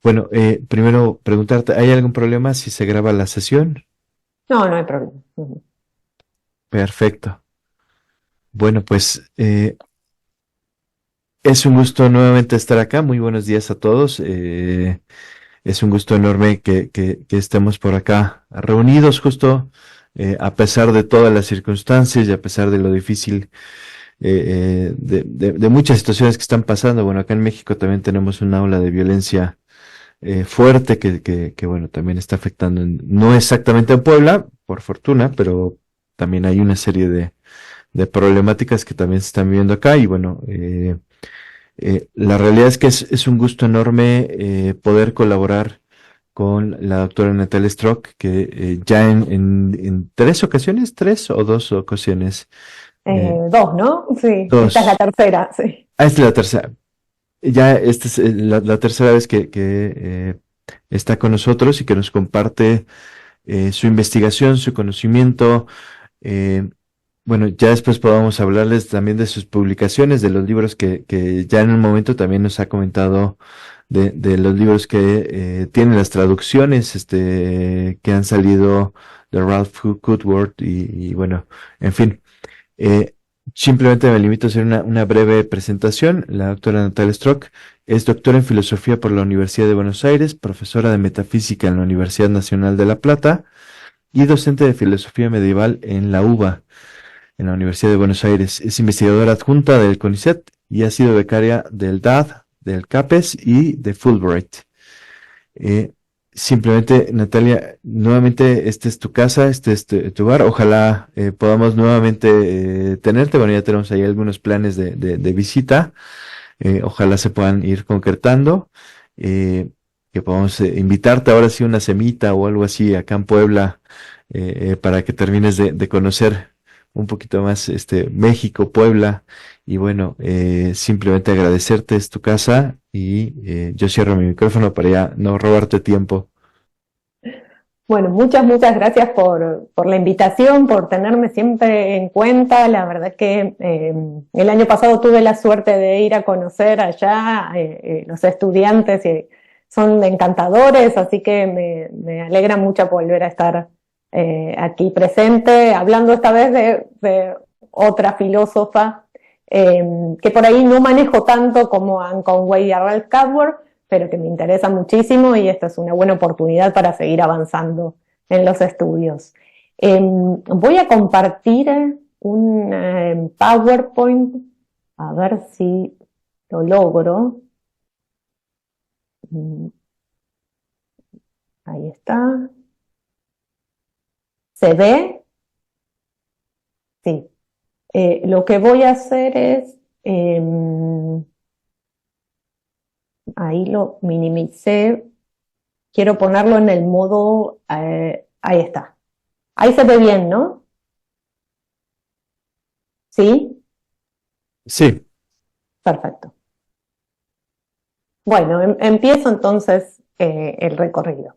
Bueno, primero preguntarte, ¿hay algún problema si se graba la sesión? No, no hay problema. Ujú. Perfecto. Bueno, pues es un gusto nuevamente estar acá. Muy buenos días a todos. Es un gusto enorme que estemos por acá reunidos justo a pesar de todas las circunstancias y a pesar de lo difícil de muchas situaciones que están pasando. Bueno, acá en México también tenemos una ola de violencia fuerte que, bueno, también está afectando, no exactamente en Puebla, por fortuna, pero también hay una serie de problemáticas que también se están viviendo acá y bueno, la realidad es que es un gusto enorme poder colaborar con la doctora Natalia Strock, que ya en tres ocasiones, tres o dos ocasiones, eh, Dos, ¿no? Sí, esta es la dos, tercera, sí. esta es la tercera, ya esta es la tercera vez que está con nosotros y que nos comparte su investigación, su conocimiento. eh, bueno, ya después podamos hablarles también de sus publicaciones, de los libros que ya en un momento también nos ha comentado de los libros que tienen las traducciones que han salido de Ralph Goodward y bueno, en fin. Eh, Simplemente me limito a hacer una breve presentación. La doctora Natalia Strock es doctora en filosofía por la Universidad de Buenos Aires, profesora de metafísica en la Universidad Nacional de La Plata y docente de filosofía medieval en la UBA, en la Universidad de Buenos Aires. Es investigadora adjunta del CONICET y ha sido becaria del DAD, del CAPES y de Fulbright. Eh, Simplemente, Natalia, nuevamente, esta es tu casa, este es tu hogar. Ojalá podamos nuevamente tenerte. Bueno, ya tenemos ahí algunos planes de visita. Ojalá se puedan ir concretando. eh, que podamos invitarte ahora sí una semita o algo así acá en Puebla para que termines de conocer un poquito más México, Puebla. Y bueno, simplemente agradecerte, es tu casa y yo cierro mi micrófono para ya no robarte tiempo. Bueno, muchas gracias por la invitación, por tenerme siempre en cuenta. La verdad que el año pasado tuve la suerte de ir a conocer allá los estudiantes y son encantadores, así que me alegra mucho volver a estar aquí presente, hablando esta vez de otra filósofa que por ahí no manejo tanto como Anne Conway y Ralph Cadworth, pero que me interesa muchísimo y esta es una buena oportunidad para seguir avanzando en los estudios. Voy a compartir un PowerPoint, a ver si lo logro. Mm, Ahí está. ¿Se ve? Sí. Lo que voy a hacer es, ahí lo minimicé, quiero ponerlo en el modo, ahí está. Ahí se ve bien, ¿no? Sí, Sí, perfecto. Bueno, empiezo entonces el recorrido.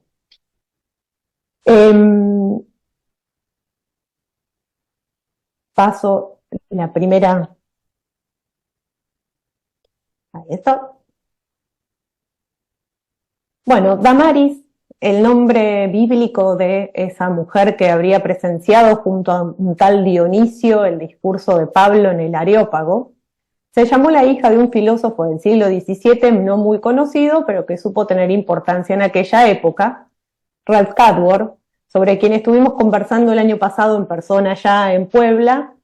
Em, Paso la primera, ahí está. Bueno, Damaris, el nombre bíblico de esa mujer que habría presenciado junto a un tal Dionisio el discurso de Pablo en el Areópago, se llamó la hija de un filósofo del siglo XVII no muy conocido, pero que supo tener importancia en aquella época, Ralph Cadworth, sobre quien estuvimos conversando el año pasado en persona ya en Puebla,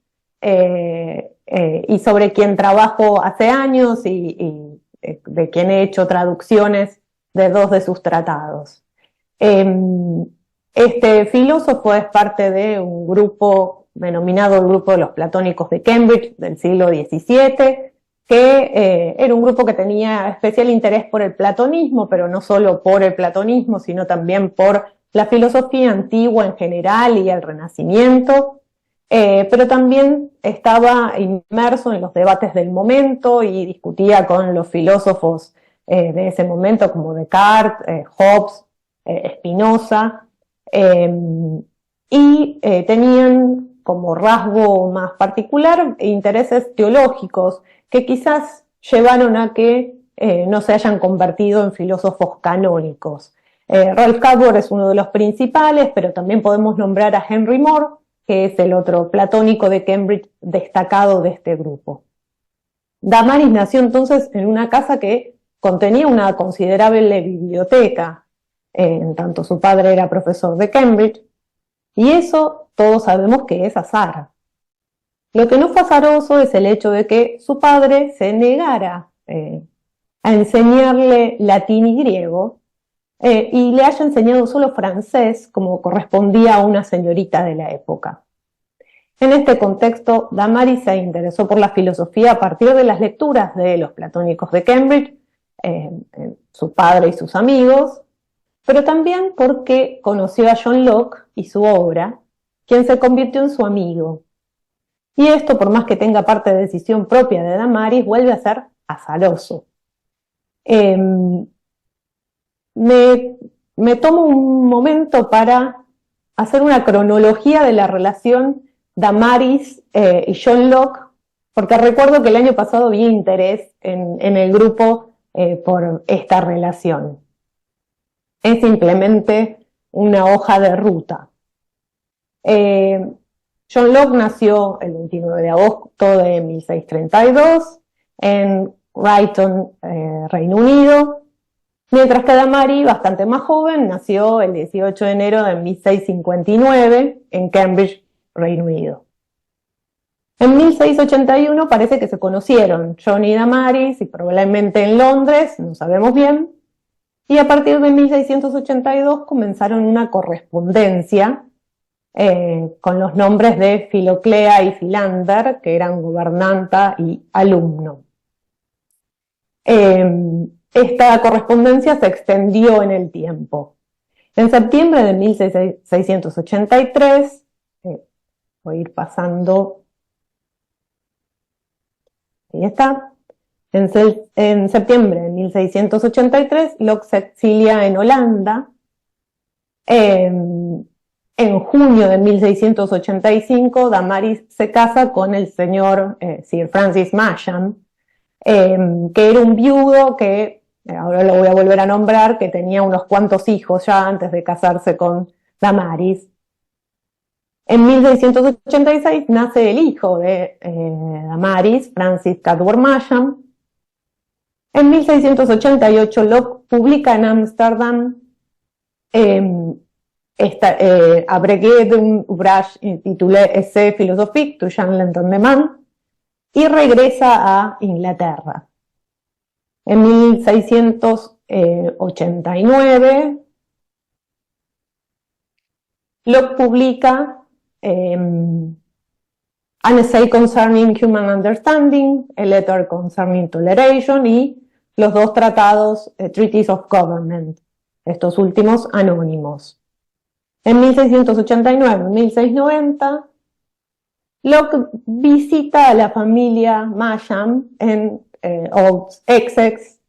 y sobre quien trabajo hace años de quien he hecho traducciones de dos de sus tratados. Este filósofo es parte de un grupo denominado el Grupo de los Platónicos de Cambridge del siglo XVII, que era un grupo que tenía especial interés por el platonismo, pero no solo por el platonismo, sino también por la filosofía antigua en general y el Renacimiento, pero también estaba inmerso en los debates del momento y discutía con los filósofos de ese momento como Descartes, Hobbes, Spinoza, eh, y tenían como rasgo más particular intereses teológicos que quizás llevaron a que no se hayan convertido en filósofos canónicos. Ralph Carver es uno de los principales, pero también podemos nombrar a Henry More, que es el otro platónico de Cambridge destacado de este grupo. Damaris nació entonces en una casa que contenía una considerable biblioteca, en tanto su padre era profesor de Cambridge, y eso todos sabemos que es azar. Lo que no fue azaroso es el hecho de que su padre se negara a enseñarle latín y griego, y le haya enseñado solo francés, como correspondía a una señorita de la época. En este contexto, Damaris se interesó por la filosofía a partir de las lecturas de los platónicos de Cambridge, su padre y sus amigos, pero también porque conoció a John Locke y su obra, quien se convirtió en su amigo. Y esto, por más que tenga parte de decisión propia de Damaris, vuelve a ser azaroso. Me tomo un momento para hacer una cronología de la relación Damaris y John Locke, porque recuerdo que el año pasado había interés en el grupo por esta relación. Es simplemente una hoja de ruta. John Locke nació el 29 de agosto de 1632 en Brighton, Reino Unido, mientras que Damaris, bastante más joven, nació el 18 de enero de 1659 en Cambridge, Reino Unido. En 1681 parece que se conocieron John y Damaris, y probablemente en Londres, no sabemos bien, y a partir de 1682 comenzaron una correspondencia con los nombres de Filoclea y Philander, que eran gobernanta y alumno. Esta correspondencia se extendió en el tiempo. En septiembre de 1683, voy a ir pasando, ahí está, en septiembre de 1683, Locke se exilia en Holanda. En junio de 1685, Damaris se casa con el señor Sir Francis Masham, que era un viudo que, ahora lo voy a volver a nombrar, que tenía unos cuantos hijos ya antes de casarse con Damaris. En 1686 nace el hijo de Damaris, Francis Cadwell Masham. En 1688 Locke publica en Ámsterdam abrégé d'un ouvrage intitulé Essai philosophique touchant l'entendement, y regresa a Inglaterra. En 1689 Locke publica An Essay Concerning Human Understanding, A Letter Concerning Toleration y los dos tratados Treatise of Government, estos últimos anónimos. En 1689 y 1690, Locke visita a la familia Masham en Old Essex,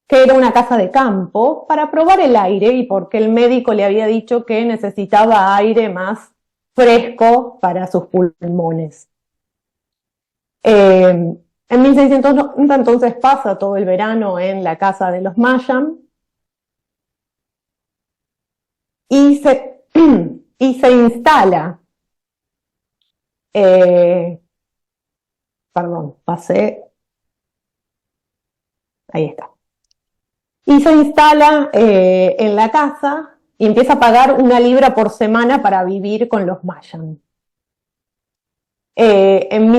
que era una casa de campo, para probar el aire y porque el médico le había dicho que necesitaba aire más fresco para sus pulmones. En 1690 entonces pasa todo el verano en la casa de los Masham y se instala, ahí está, y se instala en la casa y empieza a pagar 1 libra por semana para vivir con los Masham. En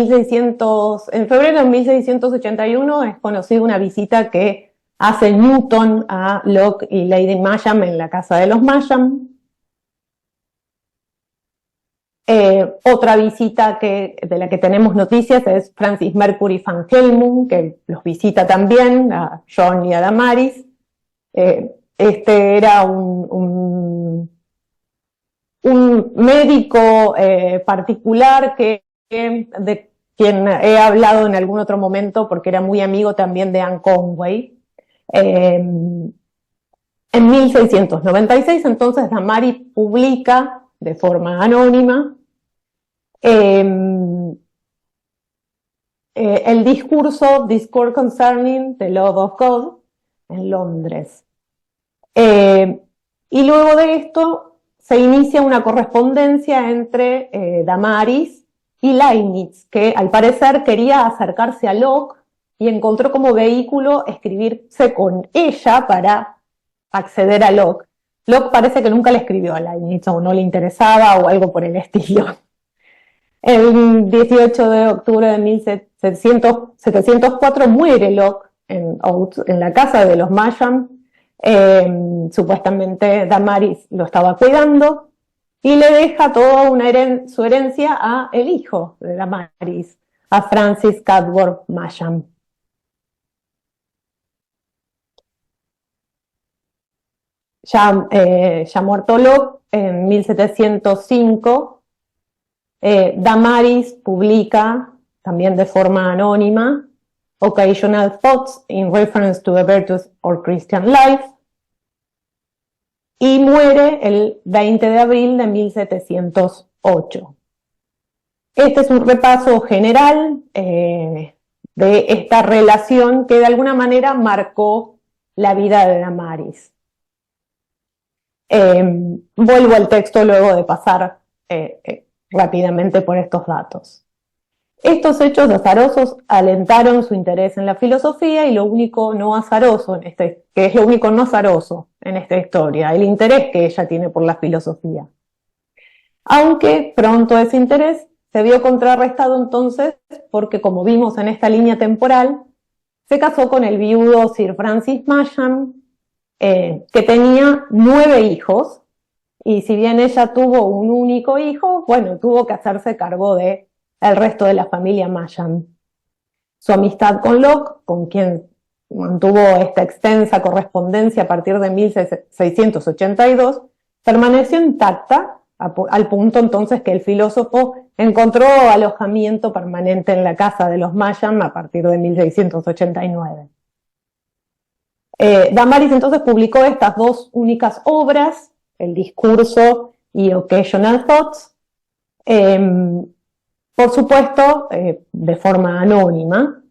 febrero de 1681 es conocida una visita que hace Newton a Locke y Lady Masham en la casa de los Masham. Otra visita de la que tenemos noticias es Francis Mercury van Helmont, que los visita también a John y a Damaris. Este era un médico particular de quien he hablado en algún otro momento porque era muy amigo también de Anne Conway. En 1696 entonces Damaris publica de forma anónima el discurso Discourse Concerning the Love of God en Londres. Y luego de esto se inicia una correspondencia entre Damaris y Leibniz, que al parecer quería acercarse a Locke y encontró como vehículo escribirse con ella para acceder a Locke. Locke parece que nunca le escribió a Leibniz o no le interesaba o algo por el estilo. El 18 de octubre de 1704 muere Locke en Oates, en la casa de los Masham. Supuestamente Damaris lo estaba cuidando y le deja toda su herencia a el hijo de Damaris, a Francis Cadworth Masham. Ya muerto Locke, en 1705, Damaris publica, también de forma anónima, Occasional Thoughts in Reference to the Virtues of Christian Life, y muere el 20 de abril de 1708. Este es un repaso general de esta relación que de alguna manera marcó la vida de Damaris. Vuelvo al texto luego de pasar rápidamente por estos datos. Estos hechos azarosos alentaron su interés en la filosofía y lo único no azaroso, que es lo único no azaroso en esta historia, el interés que ella tiene por la filosofía. Aunque pronto ese interés se vio contrarrestado entonces porque, como vimos en esta línea temporal, se casó con el viudo Sir Francis Masham, que tenía 9 hijos, y si bien ella tuvo un único hijo, bueno, tuvo que hacerse cargo de el resto de la familia Masham. Su amistad con Locke, con quien mantuvo esta extensa correspondencia a partir de 1682, permaneció intacta al punto entonces que el filósofo encontró alojamiento permanente en la casa de los Masham a partir de 1689. Damaris entonces publicó estas dos únicas obras, el discurso y Occasional Thoughts, por supuesto, de forma anónima,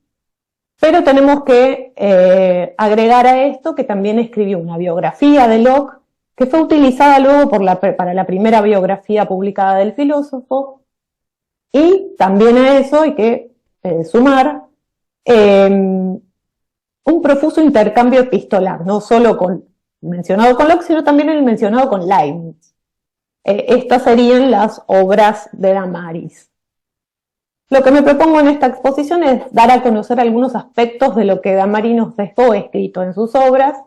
pero tenemos que agregar a esto que también escribió una biografía de Locke, que fue utilizada luego para la primera biografía publicada del filósofo, y también a eso hay que sumar un profuso intercambio epistolar, no solo mencionado con Locke, sino también el mencionado con Leibniz. Estas serían las obras de Damaris. Lo que me propongo en esta exposición es dar a conocer algunos aspectos de lo que Damaris nos dejó escrito en sus obras,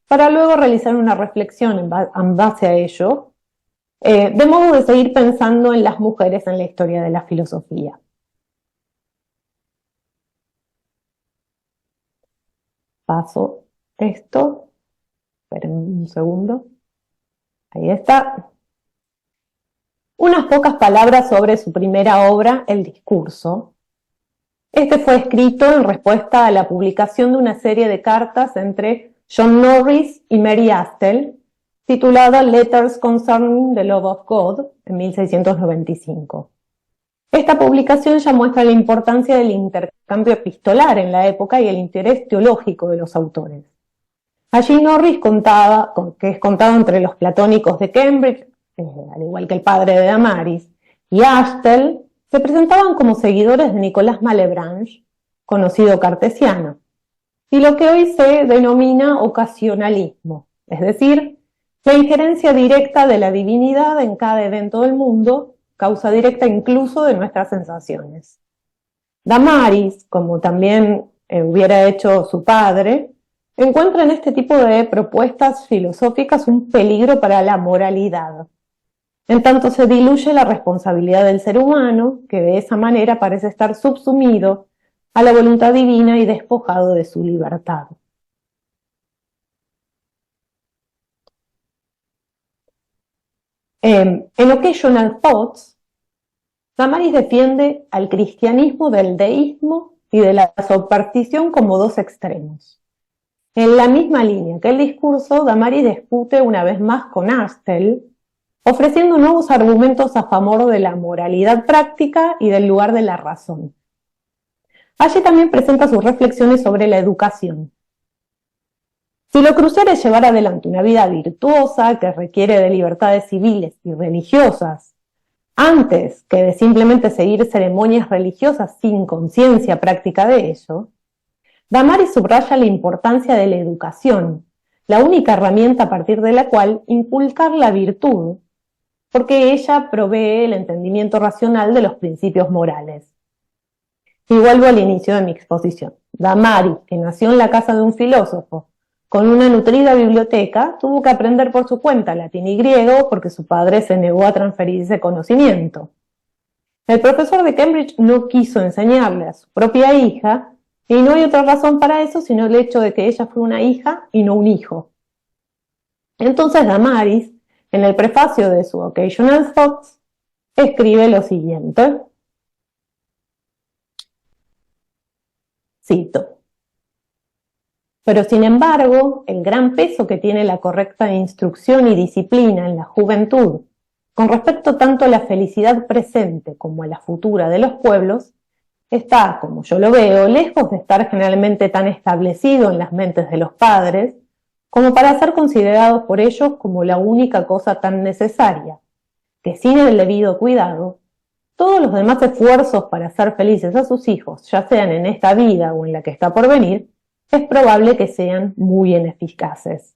para luego realizar una reflexión en base a ello, de modo de seguir pensando en las mujeres en la historia de la filosofía. Paso esto, esperen un segundo, ahí está. Unas pocas palabras sobre su primera obra, El Discurso. Este fue escrito en respuesta a la publicación de una serie de cartas entre John Norris y Mary Astle, titulada Letters Concerning the Love of God, en 1695. Esta publicación ya muestra la importancia del intercambio epistolar en la época y el interés teológico de los autores. Allí Norris que es contado entre los platónicos de Cambridge, al igual que el padre de Damaris, y Astle, se presentaban como seguidores de Nicolas Malebranche, conocido cartesiano, y lo que hoy se denomina ocasionalismo, es decir, la injerencia directa de la divinidad en cada evento del mundo, causa directa incluso de nuestras sensaciones. Damaris, como también hubiera hecho su padre, encuentra en este tipo de propuestas filosóficas un peligro para la moralidad. En tanto se diluye la responsabilidad del ser humano, que de esa manera parece estar subsumido a la voluntad divina y despojado de su libertad. En Occasional Thoughts, Damaris defiende al cristianismo del deísmo y de la superstición como dos extremos. En la misma línea que el discurso, Damaris discute una vez más con Astle, ofreciendo nuevos argumentos a favor de la moralidad práctica y del lugar de la razón. Allí también presenta sus reflexiones sobre la educación. Si lo crucial es llevar adelante una vida virtuosa que requiere de libertades civiles y religiosas, antes que de simplemente seguir ceremonias religiosas sin conciencia práctica de ello, Damaris subraya la importancia de la educación, la única herramienta a partir de la cual inculcar la virtud, porque ella provee el entendimiento racional de los principios morales. Y vuelvo al inicio de mi exposición. Damaris, que nació en la casa de un filósofo, con una nutrida biblioteca, tuvo que aprender por su cuenta latín y griego porque su padre se negó a transferir ese conocimiento. El profesor de Cambridge no quiso enseñarle a su propia hija, y no hay otra razón para eso sino el hecho de que ella fue una hija y no un hijo. Entonces Damaris, en el prefacio de su Occasional Thoughts, escribe lo siguiente. Cito. Pero sin embargo, el gran peso que tiene la correcta instrucción y disciplina en la juventud, con respecto tanto a la felicidad presente como a la futura de los pueblos, está, como yo lo veo, lejos de estar generalmente tan establecido en las mentes de los padres, como para ser considerados por ellos como la única cosa tan necesaria, que sin el debido cuidado, todos los demás esfuerzos para hacer felices a sus hijos, ya sean en esta vida o en la que está por venir, es probable que sean muy ineficaces.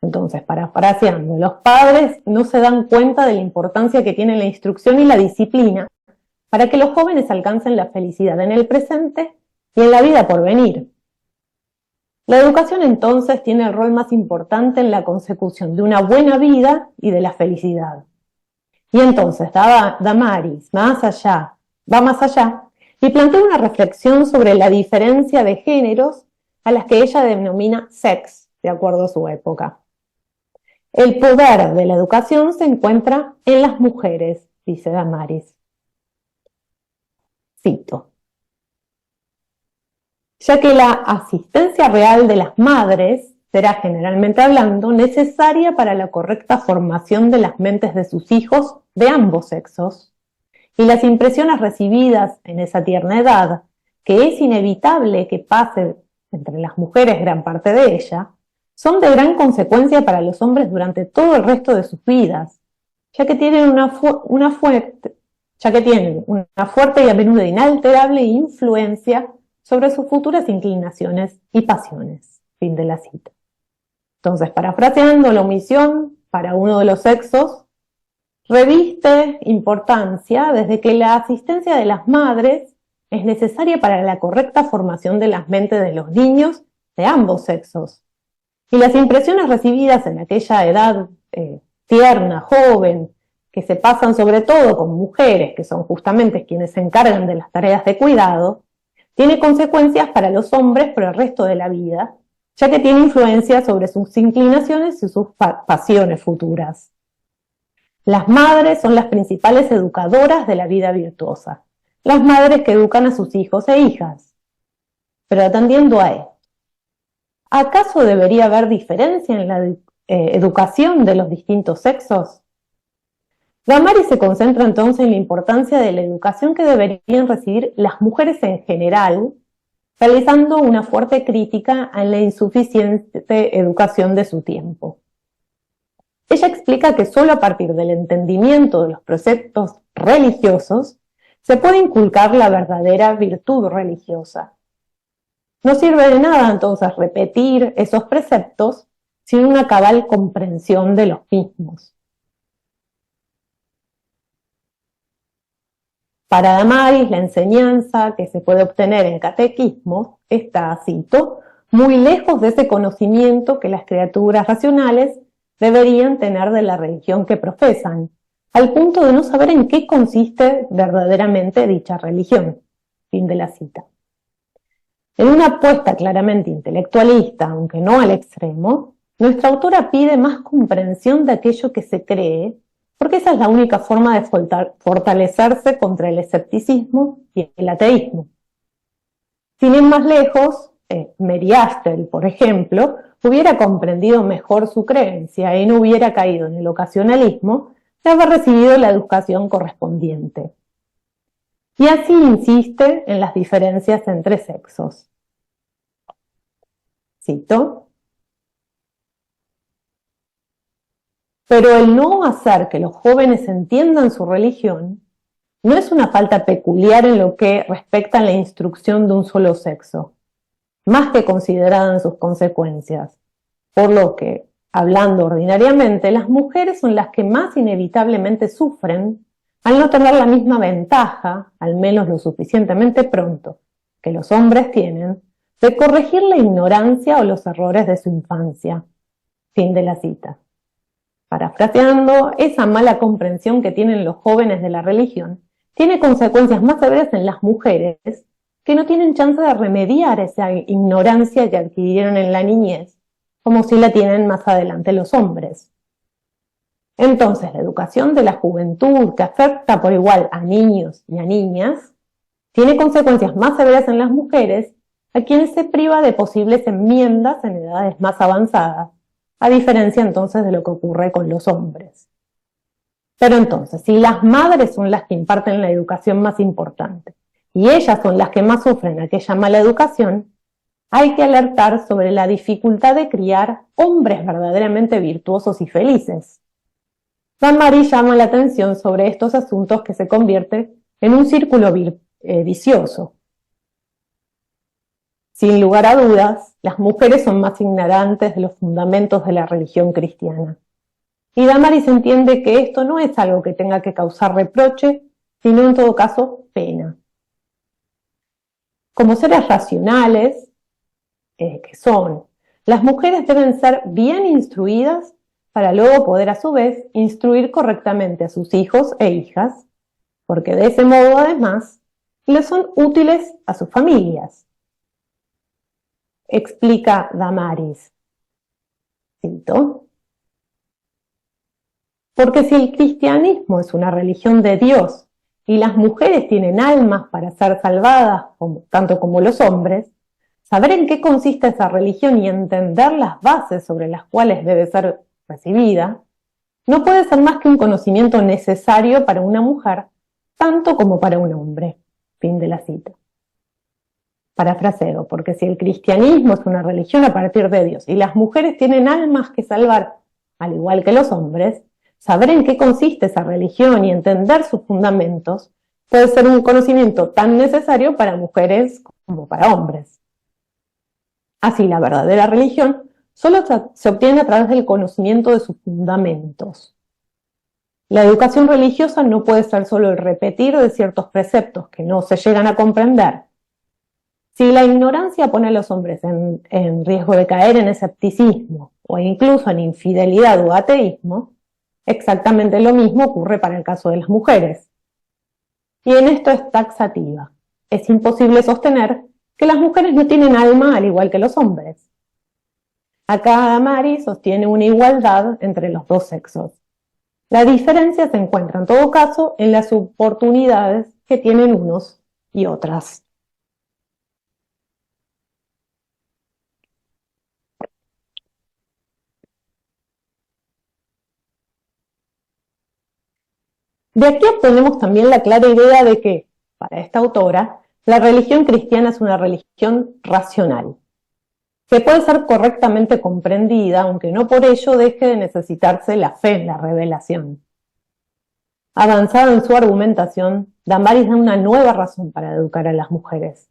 Entonces, parafraseando, los padres no se dan cuenta de la importancia que tiene la instrucción y la disciplina para que los jóvenes alcancen la felicidad en el presente y en la vida por venir. La educación entonces tiene el rol más importante en la consecución de una buena vida y de la felicidad. Y entonces Damaris va más allá y plantea una reflexión sobre la diferencia de géneros a las que ella denomina sex, de acuerdo a su época. El poder de la educación se encuentra en las mujeres, dice Damaris. Cito. Ya que la asistencia real de las madres será, generalmente hablando, necesaria para la correcta formación de las mentes de sus hijos de ambos sexos, y las impresiones recibidas en esa tierna edad, que es inevitable que pase entre las mujeres gran parte de ella, son de gran consecuencia para los hombres durante todo el resto de sus vidas, ya que tienen una fuerte y a menudo inalterable influencia sobre sus futuras inclinaciones y pasiones. Fin de la cita. Entonces, parafraseando, la omisión para uno de los sexos reviste importancia desde que la asistencia de las madres es necesaria para la correcta formación de las mentes de los niños de ambos sexos. Y las impresiones recibidas en aquella edad tierna, joven, que se pasan sobre todo con mujeres, que son justamente quienes se encargan de las tareas de cuidado, tiene consecuencias para los hombres por el resto de la vida, ya que tiene influencia sobre sus inclinaciones y sus pasiones futuras. Las madres son las principales educadoras de la vida virtuosa, las madres que educan a sus hijos e hijas. Pero atendiendo a esto, ¿acaso debería haber diferencia en la educación de los distintos sexos? Damaris se concentra entonces en la importancia de la educación que deberían recibir las mujeres en general, realizando una fuerte crítica a la insuficiente educación de su tiempo. Ella explica que solo a partir del entendimiento de los preceptos religiosos se puede inculcar la verdadera virtud religiosa. No sirve de nada entonces repetir esos preceptos sin una cabal comprensión de los mismos. Para Damaris, la enseñanza que se puede obtener en el catequismo está, cito, muy lejos de ese conocimiento que las criaturas racionales deberían tener de la religión que profesan, al punto de no saber en qué consiste verdaderamente dicha religión. Fin de la cita. En una apuesta claramente intelectualista, aunque no al extremo, nuestra autora pide más comprensión de aquello que se cree, porque esa es la única forma de fortalecerse contra el escepticismo y el ateísmo. Sin ir más lejos, Mary Astle, por ejemplo, hubiera comprendido mejor su creencia y no hubiera caído en el ocasionalismo de haber recibido la educación correspondiente. Y así insiste en las diferencias entre sexos. Cito: pero el no hacer que los jóvenes entiendan su religión no es una falta peculiar en lo que respecta a la instrucción de un solo sexo, más que considerada en sus consecuencias, por lo que, hablando ordinariamente, las mujeres son las que más inevitablemente sufren al no tener la misma ventaja, al menos lo suficientemente pronto, que los hombres tienen, de corregir la ignorancia o los errores de su infancia. Fin de la cita. Parafraseando, esa mala comprensión que tienen los jóvenes de la religión tiene consecuencias más severas en las mujeres, que no tienen chance de remediar esa ignorancia que adquirieron en la niñez, como si la tienen más adelante los hombres. Entonces, la educación de la juventud, que afecta por igual a niños y a niñas, tiene consecuencias más severas en las mujeres, a quienes se priva de posibles enmiendas en edades más avanzadas, a diferencia entonces de lo que ocurre con los hombres. Pero entonces, si las madres son las que imparten la educación más importante, y ellas son las que más sufren aquella mala educación, hay que alertar sobre la dificultad de criar hombres verdaderamente virtuosos y felices. Damari llama la atención sobre estos asuntos que se convierten en un círculo vicioso. Sin lugar a dudas, las mujeres son más ignorantes de los fundamentos de la religión cristiana. Y Damaris entiende que esto no es algo que tenga que causar reproche, sino en todo caso pena. Como seres racionales, que son, las mujeres deben ser bien instruidas para luego poder a su vez instruir correctamente a sus hijos e hijas, porque de ese modo además les son útiles a sus familias. Explica Damaris. Cito: porque si el cristianismo es una religión de Dios y las mujeres tienen almas para ser salvadas tanto como los hombres, saber en qué consiste esa religión y entender las bases sobre las cuales debe ser recibida, no puede ser más que un conocimiento necesario para una mujer, tanto como para un hombre. Fin de la cita. Parafraseo: porque si el cristianismo es una religión a partir de Dios y las mujeres tienen almas que salvar, al igual que los hombres, saber en qué consiste esa religión y entender sus fundamentos puede ser un conocimiento tan necesario para mujeres como para hombres. Así, la verdadera religión solo se obtiene a través del conocimiento de sus fundamentos. La educación religiosa no puede ser solo el repetir de ciertos preceptos que no se llegan a comprender. Si la ignorancia pone a los hombres en riesgo de caer en escepticismo o incluso en infidelidad o ateísmo, exactamente lo mismo ocurre para el caso de las mujeres. Y en esto es taxativa. Es imposible sostener que las mujeres no tienen alma al igual que los hombres. Acá Damaris sostiene una igualdad entre los dos sexos. La diferencia se encuentra en todo caso en las oportunidades que tienen unos y otras. De aquí obtenemos también la clara idea de que, para esta autora, la religión cristiana es una religión racional, que puede ser correctamente comprendida, aunque no por ello deje de necesitarse la fe en la revelación. Avanzada en su argumentación, Damaris da una nueva razón para educar a las mujeres.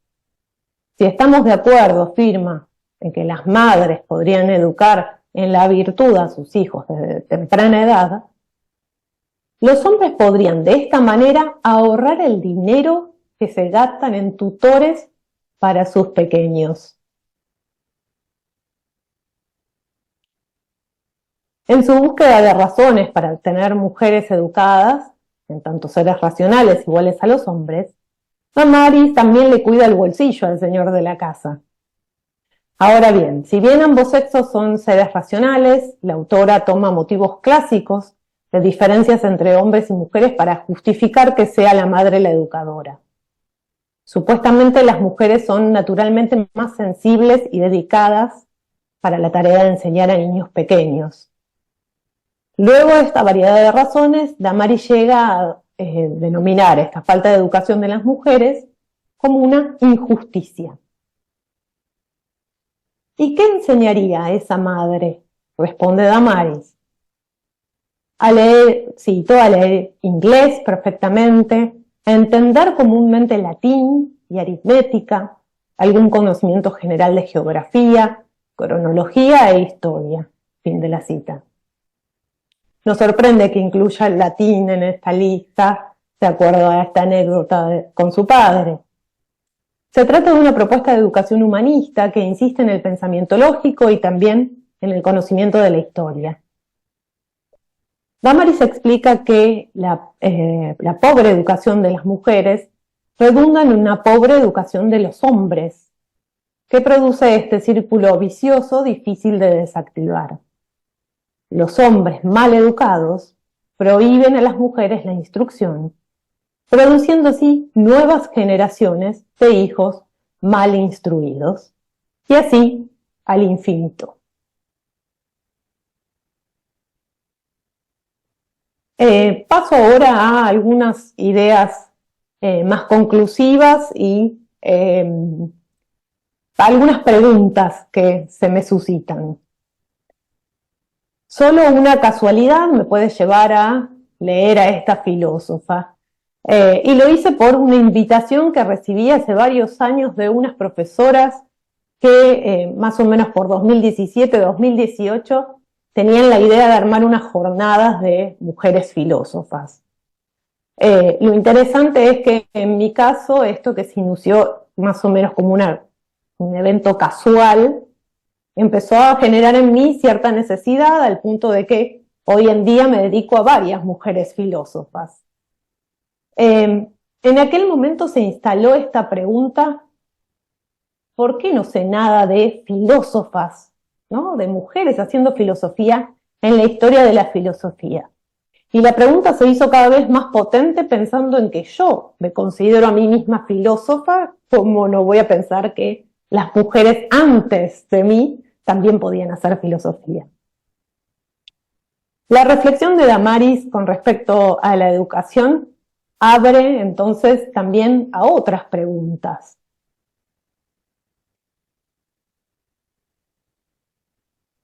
Si estamos de acuerdo, afirma, en que las madres podrían educar en la virtud a sus hijos desde temprana edad, los hombres podrían de esta manera ahorrar el dinero que se gastan en tutores para sus pequeños. En su búsqueda de razones para tener mujeres educadas, en tanto seres racionales iguales a los hombres, Damaris también le cuida el bolsillo al señor de la casa. Ahora bien, si bien ambos sexos son seres racionales, la autora toma motivos clásicos de diferencias entre hombres y mujeres para justificar que sea la madre la educadora. Supuestamente las mujeres son naturalmente más sensibles y dedicadas para la tarea de enseñar a niños pequeños. Luego de esta variedad de razones, Damaris llega denominar esta falta de educación de las mujeres como una injusticia. ¿Y qué enseñaría a esa madre? Responde Damaris. A leer, cito, a leer inglés perfectamente, a entender comúnmente latín y aritmética, algún conocimiento general de geografía, cronología e historia. Fin de la cita. Nos sorprende que incluya el latín en esta lista, de acuerdo a esta anécdota con su padre. Se trata de una propuesta de educación humanista que insiste en el pensamiento lógico y también en el conocimiento de la historia. Damaris explica que la pobre educación de las mujeres redunda en una pobre educación de los hombres, que produce este círculo vicioso difícil de desactivar. Los hombres mal educados prohíben a las mujeres la instrucción, produciendo así nuevas generaciones de hijos mal instruidos, y así al infinito. Paso ahora a algunas ideas más conclusivas y algunas preguntas que se me suscitan. Solo una casualidad me puede llevar a leer a esta filósofa. Y lo hice por una invitación que recibí hace varios años de unas profesoras que más o menos por 2017-2018 tenían la idea de armar unas jornadas de mujeres filósofas. Lo interesante es que en mi caso esto que se inició más o menos como un evento casual empezó a generar en mí cierta necesidad al punto de que hoy en día me dedico a varias mujeres filósofas. En aquel momento se instaló esta pregunta: ¿por qué no sé nada de filósofas, ¿no? De mujeres haciendo filosofía en la historia de la filosofía? Y la pregunta se hizo cada vez más potente pensando en que yo me considero a mí misma filósofa, ¿cómo no voy a pensar que las mujeres antes de mí también podían hacer filosofía? La reflexión de Damaris con respecto a la educación abre entonces también a otras preguntas.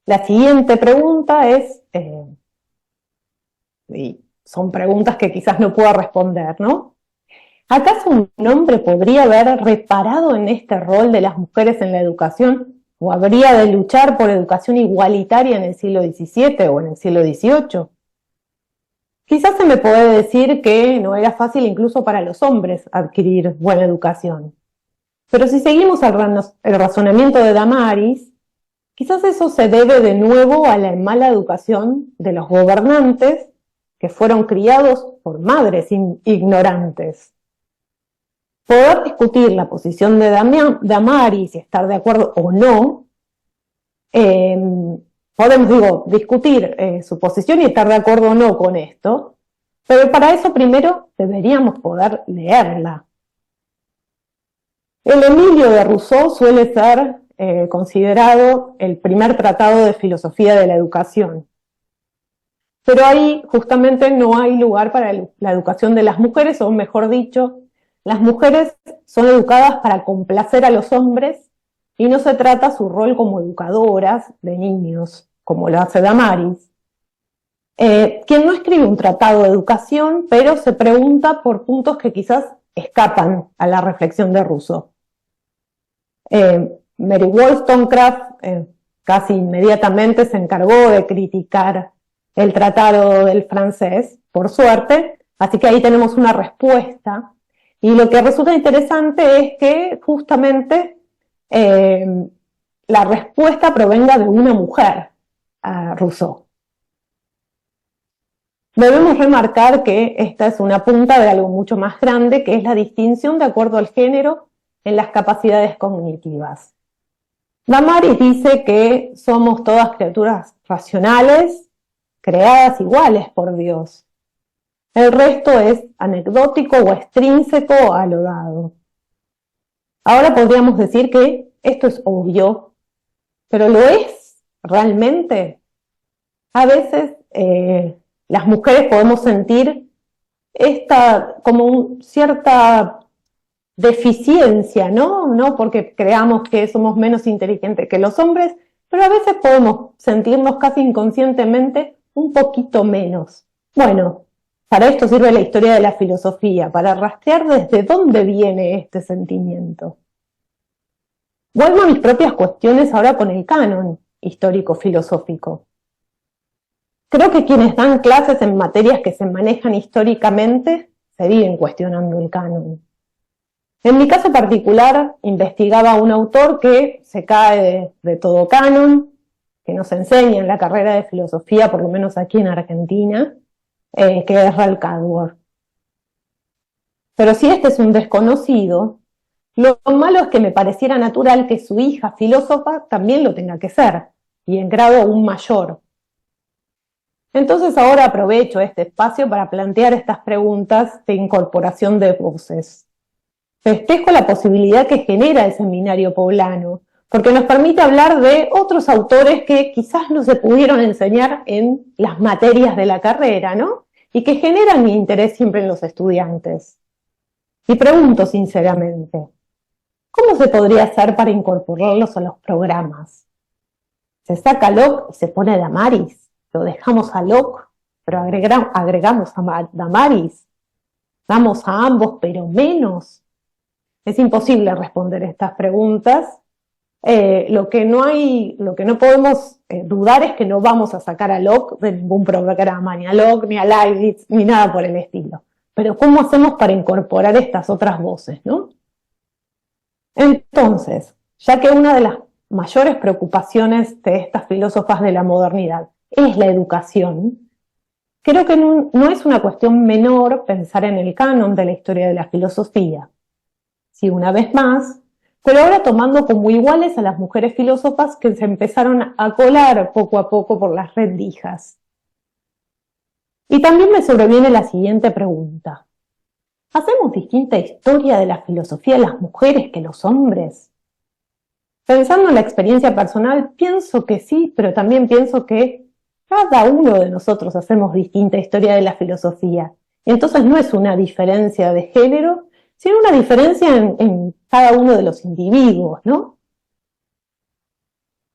La siguiente pregunta es, y son preguntas que quizás no pueda responder, ¿no? ¿Acaso un hombre podría haber reparado en este rol de las mujeres en la educación o habría de luchar por educación igualitaria en el siglo XVII o en el siglo XVIII? Quizás se me puede decir que no era fácil incluso para los hombres adquirir buena educación. Pero si seguimos el razonamiento de Damaris, quizás eso se debe de nuevo a la mala educación de los gobernantes que fueron criados por madres ignorantes. Poder discutir la posición de Damaris y estar de acuerdo o no, podemos, discutir su posición y estar de acuerdo o no con esto, pero para eso primero deberíamos poder leerla. El Emilio de Rousseau suele ser considerado el primer tratado de filosofía de la educación. Pero ahí justamente no hay lugar para la educación de las mujeres, o mejor dicho, las mujeres son educadas para complacer a los hombres y no se trata su rol como educadoras de niños, como lo hace Damaris. Quien no escribe un tratado de educación, pero se pregunta por puntos que quizás escapan a la reflexión de Rousseau. Mary Wollstonecraft casi inmediatamente se encargó de criticar el tratado del francés, por suerte, así que ahí tenemos una respuesta. Y lo que resulta interesante es que justamente la respuesta provenga de una mujer a Rousseau. Debemos remarcar que esta es una punta de algo mucho más grande, que es la distinción de acuerdo al género en las capacidades cognitivas. Damaris dice que somos todas criaturas racionales, creadas iguales por Dios. El resto es anecdótico o extrínseco a lo dado. Ahora podríamos decir que esto es obvio, pero ¿lo es realmente? A veces las mujeres podemos sentir esta como cierta deficiencia, ¿no? No porque creamos que somos menos inteligentes que los hombres, pero a veces podemos sentirnos casi inconscientemente un poquito menos. Bueno, para esto sirve la historia de la filosofía, para rastrear desde dónde viene este sentimiento. Vuelvo a mis propias cuestiones ahora con el canon histórico-filosófico. Creo que quienes dan clases en materias que se manejan históricamente se viven cuestionando el canon. En mi caso particular, investigaba a un autor que se cae de todo canon, que nos enseña en la carrera de filosofía, por lo menos aquí en Argentina, que es Ralph Kadworth. Pero si este es un desconocido, lo malo es que me pareciera natural que su hija filósofa también lo tenga que ser, y en grado aún mayor. Entonces ahora aprovecho este espacio para plantear estas preguntas de incorporación de voces. Festejo la posibilidad que genera el seminario poblano, porque nos permite hablar de otros autores que quizás no se pudieron enseñar en las materias de la carrera, ¿no? Y que generan mi interés siempre en los estudiantes. Y pregunto sinceramente, ¿cómo se podría hacer para incorporarlos a los programas? ¿Se saca Locke y se pone Damaris? ¿Lo dejamos a Locke, pero agregamos a Damaris? ¿Damos a ambos, pero menos? Es imposible responder estas preguntas. Lo que no podemos dudar es que no vamos a sacar a Locke de ningún programa, ni a Locke, ni a Leibniz, ni nada por el estilo. Pero ¿cómo hacemos para incorporar estas otras voces, no? Entonces, ya que una de las mayores preocupaciones de estas filósofas de la modernidad es la educación, creo que no es una cuestión menor pensar en el canon de la historia de la filosofía. Sí, una vez más, pero ahora tomando como iguales a las mujeres filósofas que se empezaron a colar poco a poco por las rendijas. Y también me sobreviene la siguiente pregunta. ¿Hacemos distinta historia de la filosofía las mujeres que los hombres? Pensando en la experiencia personal, pienso que sí, pero también pienso que cada uno de nosotros hacemos distinta historia de la filosofía. Entonces no es una diferencia de género, sino una diferencia en cada uno de los individuos, ¿no?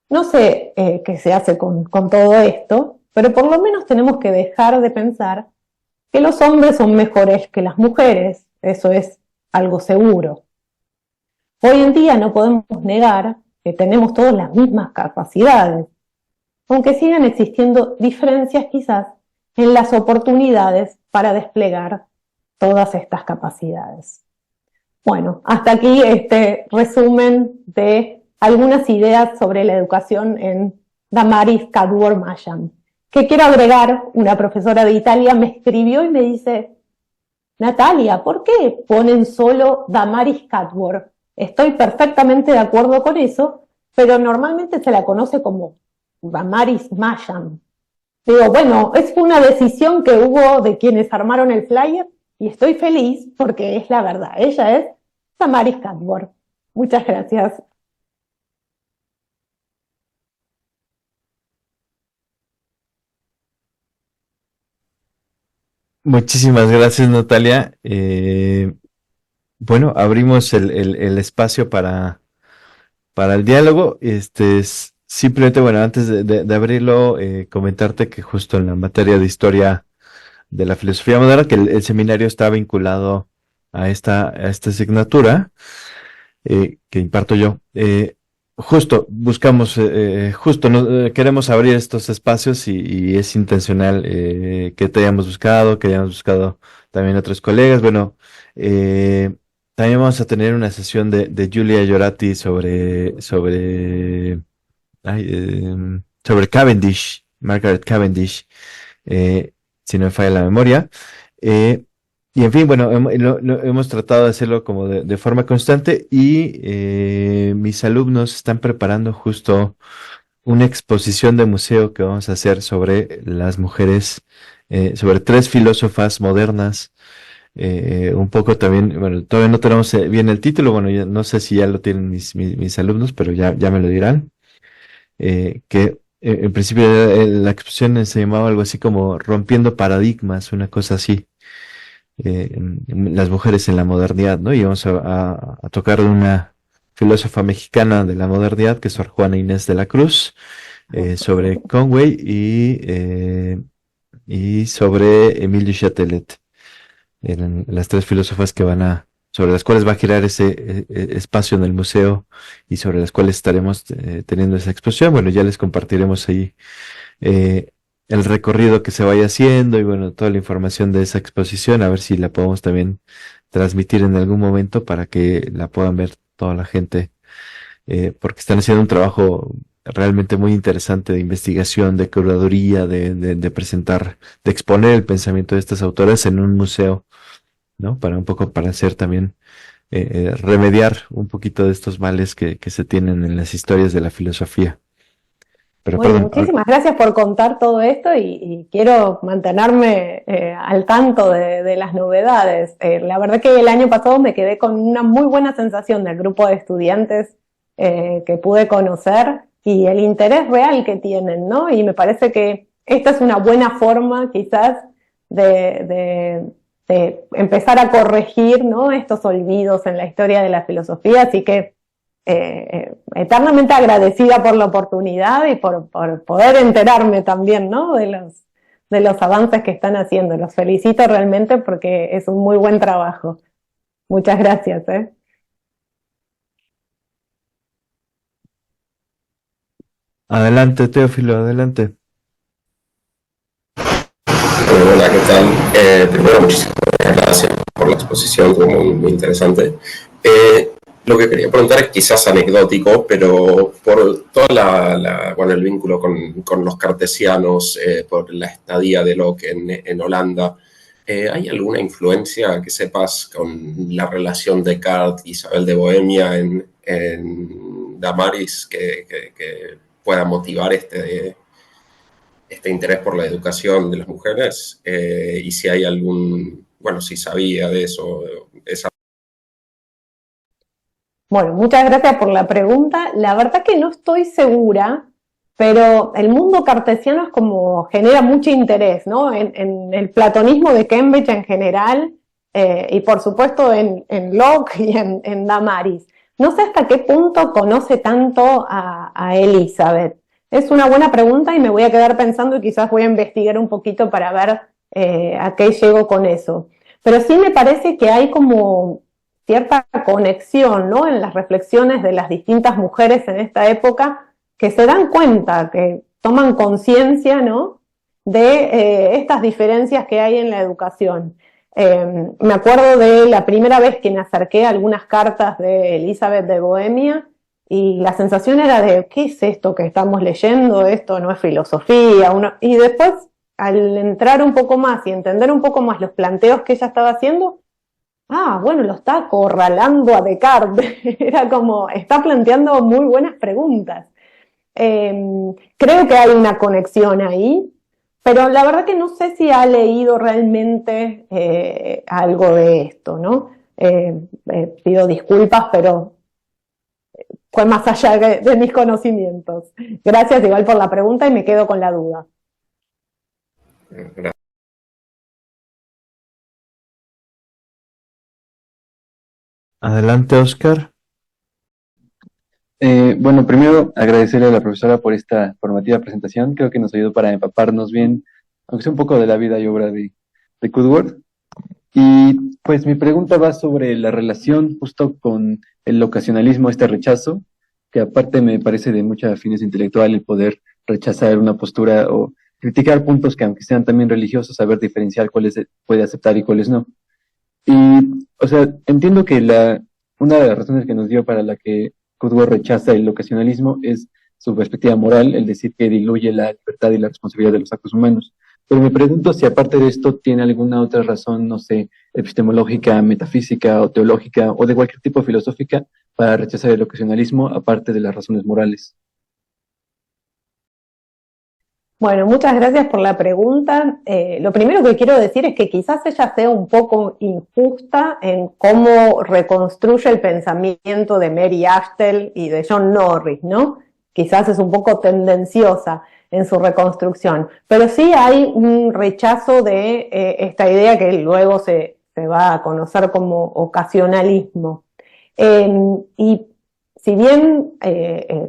No sé qué se hace con todo esto, pero por lo menos tenemos que dejar de pensar que los hombres son mejores que las mujeres, eso es algo seguro. Hoy en día no podemos negar que tenemos todas las mismas capacidades, aunque sigan existiendo diferencias quizás en las oportunidades para desplegar todas estas capacidades. Bueno, hasta aquí este resumen de algunas ideas sobre la educación en Damaris Kadworth-Masham. Que quiero agregar, una profesora de Italia me escribió y me dice, Natalia, ¿por qué ponen solo Damaris Kadworth? Estoy perfectamente de acuerdo con eso, pero normalmente se la conoce como Damaris Masham. Digo, bueno, es una decisión que hubo de quienes armaron el flyer y estoy feliz porque es la verdad. Ella es Damaris Kadworth. Muchas gracias. Muchísimas gracias, Natalia. Bueno, abrimos el espacio para el diálogo. Simplemente, bueno, antes de abrirlo, comentarte que justo en la materia de historia de la filosofía moderna, que el seminario está vinculado a esta asignatura que imparto yo. Justo buscamos, queremos abrir estos espacios y es intencional que te hayamos buscado, que hayamos buscado también otros colegas. Bueno, también vamos a tener una sesión de Giulia Giorati sobre Cavendish, Margaret Cavendish, si no me falla la memoria. Y en fin, bueno, hemos tratado de hacerlo como de forma constante y mis alumnos están preparando justo una exposición de museo que vamos a hacer sobre las mujeres, sobre tres filósofas modernas. Un poco también, bueno, todavía no tenemos bien el título, bueno, no sé si ya lo tienen mis alumnos, pero ya me lo dirán. Que en principio la exposición se llamaba algo así como Rompiendo Paradigmas, una cosa así. las mujeres en la modernidad, ¿no? Y vamos a tocar una filósofa mexicana de la modernidad, que es Sor Juana Inés de la Cruz, sobre Conway y sobre Emilio Chatelet. Eran las tres filósofas sobre las cuales va a girar ese espacio en el museo y sobre las cuales estaremos teniendo esa exposición. Bueno, ya les compartiremos ahí eh, el recorrido que se vaya haciendo y bueno, toda la información de esa exposición, a ver si la podemos también transmitir en algún momento para que la puedan ver toda la gente, porque están haciendo un trabajo realmente muy interesante de investigación, de curaduría, de presentar, de exponer el pensamiento de estas autoras en un museo, ¿no? Para un poco, para hacer también, remediar un poquito de estos males que se tienen en las historias de la filosofía. Pero Bueno, perdón, muchísimas gracias por contar todo esto y quiero mantenerme al tanto de las novedades. La verdad que el año pasado me quedé con una muy buena sensación del grupo de estudiantes que pude conocer y el interés real que tienen, ¿no? Y me parece que esta es una buena forma quizás de empezar a corregir, ¿no? Estos olvidos en la historia de la filosofía, así que eternamente agradecida por la oportunidad y por poder enterarme también, ¿no? De los avances que están haciendo. Los felicito realmente porque es un muy buen trabajo. Muchas gracias, ¿eh? adelante, Teófilo, adelante. Hola, ¿qué tal? Primero, muchísimas gracias por la exposición, fue muy, muy interesante. Lo que quería preguntar es quizás anecdótico, pero por toda bueno, el vínculo con los cartesianos, por la estadía de Locke en Holanda, ¿hay alguna influencia que sepas con la relación de Descartes y Isabel de Bohemia en Damaris que pueda motivar este interés por la educación de las mujeres? Y si hay bueno, si sabía de eso, esa. Bueno, muchas gracias por la pregunta. La verdad que no estoy segura, pero el mundo cartesiano es como genera mucho interés, ¿no? En el platonismo de Cambridge en general, y por supuesto en Locke y en Damaris. No sé hasta qué punto conoce tanto a Elizabeth. Es una buena pregunta y me voy a quedar pensando y quizás voy a investigar un poquito para ver a qué llego con eso. Pero sí me parece que hay como cierta conexión, ¿no? En las reflexiones de las distintas mujeres en esta época que se dan cuenta, que toman conciencia, ¿no? De estas diferencias que hay en la educación. Me acuerdo de la primera vez que me acerqué a algunas cartas de Elizabeth de Bohemia y la sensación era de, ¿qué es esto que estamos leyendo? Esto no es filosofía. Y después, al entrar un poco más y entender un poco más los planteos que ella estaba haciendo, bueno, lo está acorralando a Descartes. Era como, está planteando muy buenas preguntas. Creo que hay una conexión ahí, pero la verdad que no sé si ha leído realmente algo de esto, ¿no? Pido disculpas, pero fue más allá de mis conocimientos. Gracias igual por la pregunta y me quedo con la duda. Adelante, Oscar. Bueno, primero agradecerle a la profesora por esta formativa presentación. Creo que nos ayudó para empaparnos bien, aunque sea un poco de la vida y obra de Woodward. Y pues mi pregunta va sobre la relación justo con el ocasionalismo, este rechazo, que aparte me parece de mucha fineza intelectual el poder rechazar una postura o criticar puntos que aunque sean también religiosos, saber diferenciar cuáles puede aceptar y cuáles no. Y, o sea, entiendo que una de las razones que nos dio para la que Woodward rechaza el ocasionalismo es su perspectiva moral, el decir que diluye la libertad y la responsabilidad de los actos humanos. Pero me pregunto si aparte de esto tiene alguna otra razón, no sé, epistemológica, metafísica o teológica o de cualquier tipo filosófica para rechazar el ocasionalismo aparte de las razones morales. Bueno, muchas gracias por la pregunta. Lo primero que quiero decir es que quizás ella sea un poco injusta en cómo reconstruye el pensamiento de Mary Ashtel y de John Norris, ¿no? Quizás es un poco tendenciosa en su reconstrucción, pero sí hay un rechazo de esta idea que luego se se va a conocer como ocasionalismo. Y si bien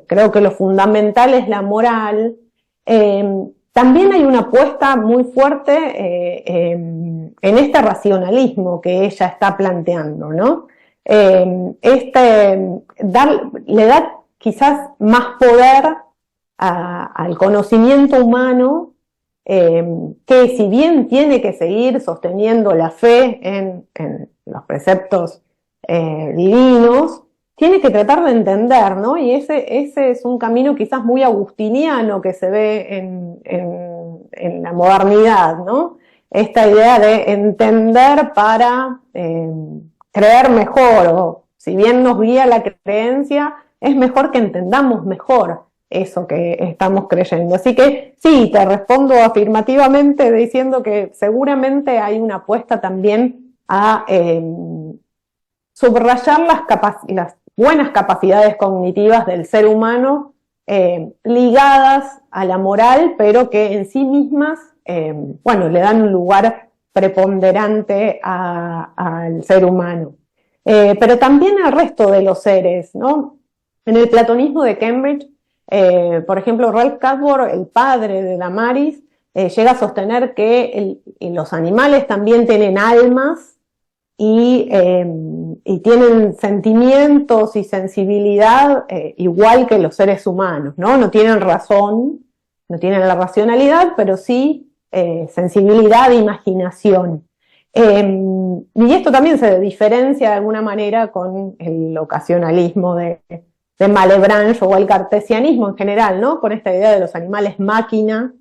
creo que lo fundamental es la moral, también hay una apuesta muy fuerte en este racionalismo que ella está planteando, ¿no? Le da quizás más poder al conocimiento humano, que si bien tiene que seguir sosteniendo la fe en los preceptos divinos, tiene que tratar de entender, ¿no? Y ese es un camino quizás muy agustiniano que se ve en la modernidad, ¿no? Esta idea de entender para creer mejor, o si bien nos guía la creencia, es mejor que entendamos mejor eso que estamos creyendo. Así que sí, te respondo afirmativamente diciendo que seguramente hay una apuesta también a subrayar las buenas capacidades cognitivas del ser humano, ligadas a la moral, pero que en sí mismas, le dan un lugar preponderante al ser humano. Pero también al resto de los seres, ¿no? En el platonismo de Cambridge, por ejemplo, Ralph Cadworth, el padre de Damaris, llega a sostener que los animales también tienen almas y tienen sentimientos y sensibilidad igual que los seres humanos, ¿no? No tienen razón, no tienen la racionalidad, pero sí sensibilidad e imaginación. Y esto también se diferencia de alguna manera con el ocasionalismo de Malebranche o el cartesianismo en general, ¿no? Con esta idea de los animales máquina,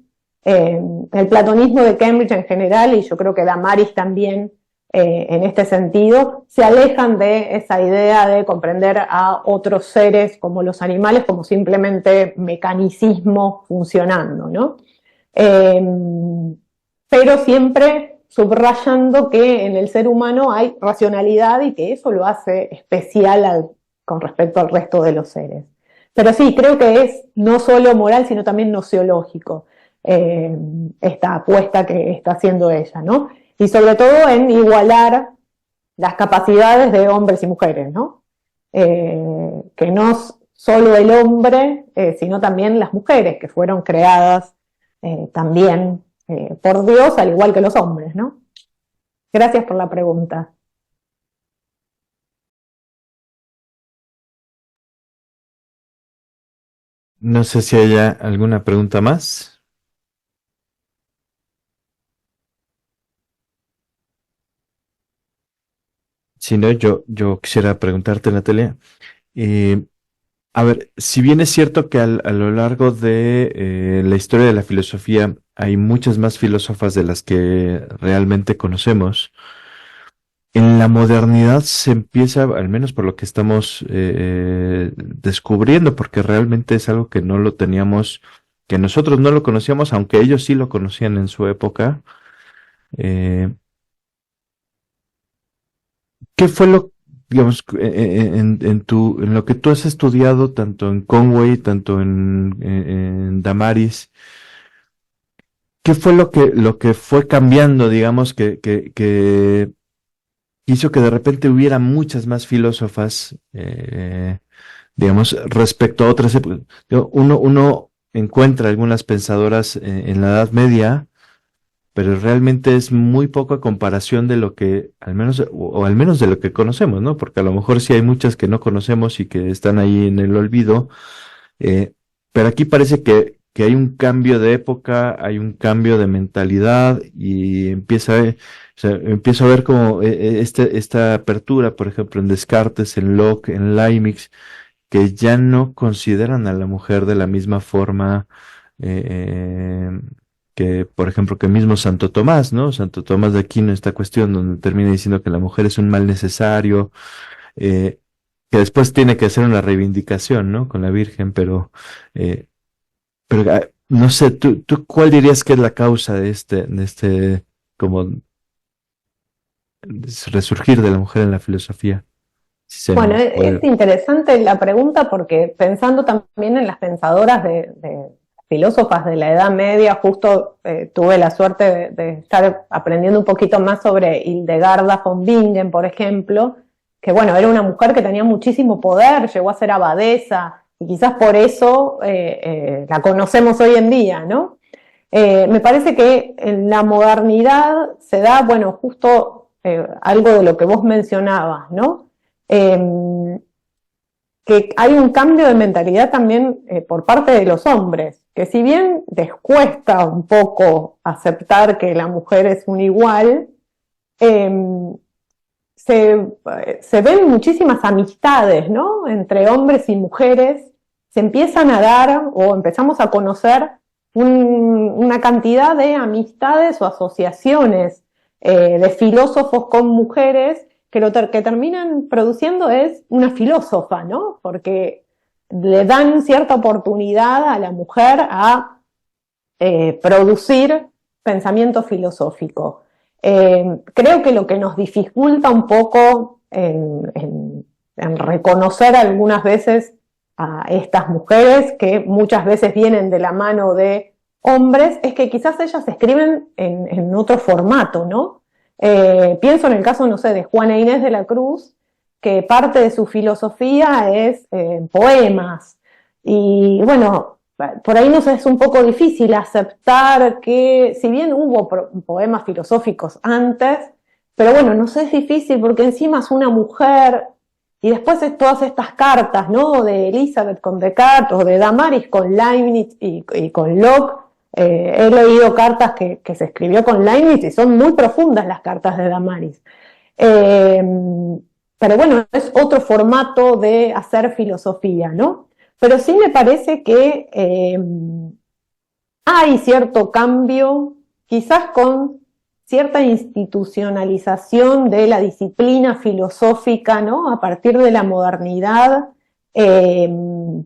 el platonismo de Cambridge en general, y yo creo que Damaris también, en este sentido, se alejan de esa idea de comprender a otros seres como los animales como simplemente mecanicismo funcionando, ¿no? Pero siempre subrayando que en el ser humano hay racionalidad y que eso lo hace especial con respecto al resto de los seres. Pero sí, creo que es no solo moral, sino también nociológico, esta apuesta que está haciendo ella, ¿no? Y sobre todo en igualar las capacidades de hombres y mujeres, ¿no? Que no solo el hombre, sino también las mujeres, que fueron creadas también por Dios, al igual que los hombres, ¿no? Gracias por la pregunta. No sé si haya alguna pregunta más. Si no, yo quisiera preguntarte, Natalia. A ver, si bien es cierto que a lo largo de la historia de la filosofía hay muchas más filósofas de las que realmente conocemos, en la modernidad se empieza, al menos por lo que estamos descubriendo, porque realmente es algo que no lo teníamos, que nosotros no lo conocíamos, aunque ellos sí lo conocían en su época. eh, ¿Qué fue lo, digamos, en lo que tú has estudiado, tanto en Conway, tanto en Damaris? ¿Qué fue lo que fue cambiando, digamos, que hizo que de repente hubiera muchas más filósofas, digamos, respecto a otras épocas? Uno encuentra algunas pensadoras en la Edad Media, pero realmente es muy poco a comparación de lo que, al menos, o al menos de lo que conocemos, ¿no? Porque a lo mejor sí hay muchas que no conocemos y que están ahí en el olvido, pero aquí parece que hay un cambio de época, hay un cambio de mentalidad y empiezo a ver como esta apertura, por ejemplo, en Descartes, en Locke, en Leibniz, que ya no consideran a la mujer de la misma forma que, por ejemplo, que mismo Santo Tomás, ¿no? Santo Tomás de Aquino, esta cuestión donde termina diciendo que la mujer es un mal necesario, eh, que después tiene que hacer una reivindicación, ¿no? Con la Virgen, pero no sé, ¿tú cuál dirías que es la causa de este como resurgir de la mujer en la filosofía? Si se Bueno, nos es puede- interesante la pregunta porque pensando también en las pensadoras de filósofas de la Edad Media. Justo tuve la suerte de estar aprendiendo un poquito más sobre Hildegarda von Bingen, por ejemplo, que bueno, era una mujer que tenía muchísimo poder, llegó a ser abadesa, y quizás por eso la conocemos hoy en día, ¿no? Me parece que en la modernidad se da, bueno, justo algo de lo que vos mencionabas, ¿no? Que hay un cambio de mentalidad también por parte de los hombres, que si bien les cuesta un poco aceptar que la mujer es un igual, se ven muchísimas amistades, ¿no? Entre hombres y mujeres, se empiezan a dar o empezamos a conocer una cantidad de amistades o asociaciones de filósofos con mujeres que lo que terminan produciendo es una filósofa, ¿no? Porque le dan cierta oportunidad a la mujer a producir pensamiento filosófico. Creo que lo que nos dificulta un poco en reconocer algunas veces a estas mujeres, que muchas veces vienen de la mano de hombres, es que quizás ellas escriben en otro formato, ¿no? Pienso en el caso, no sé, de Juana Inés de la Cruz, que parte de su filosofía es poemas. Y bueno, por ahí nos es un poco difícil aceptar que, si bien hubo poemas filosóficos antes, pero bueno, nos es difícil porque encima es una mujer, y después es todas estas cartas, ¿no? De Elizabeth con Descartes, o de Damaris con Leibniz y con Locke. He leído cartas que se escribió con Leibniz y son muy profundas las cartas de Damaris. Pero bueno, es otro formato de hacer filosofía, ¿no? Pero sí me parece que hay cierto cambio, quizás con cierta institucionalización de la disciplina filosófica, ¿no? A partir de la modernidad, que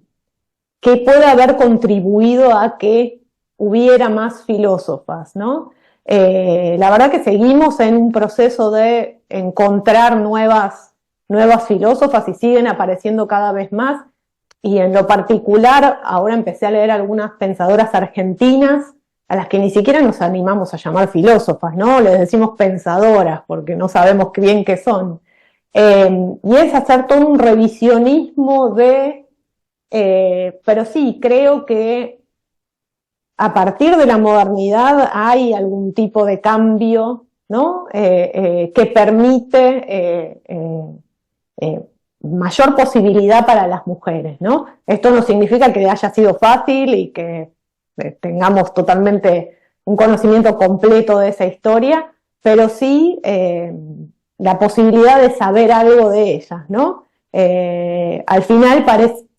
puede haber contribuido a que hubiera más filósofas, ¿no? La verdad que seguimos en un proceso de encontrar nuevas filósofas y siguen apareciendo cada vez más, y en lo particular ahora empecé a leer algunas pensadoras argentinas a las que ni siquiera nos animamos a llamar filósofas, ¿no? Les decimos pensadoras porque no sabemos bien qué son. Y es hacer todo un revisionismo pero sí, creo que a partir de la modernidad hay algún tipo de cambio, ¿no? Que permite mayor posibilidad para las mujeres, ¿no? Esto no significa que haya sido fácil y que tengamos totalmente un conocimiento completo de esa historia, pero sí la posibilidad de saber algo de ellas, ¿no? Al final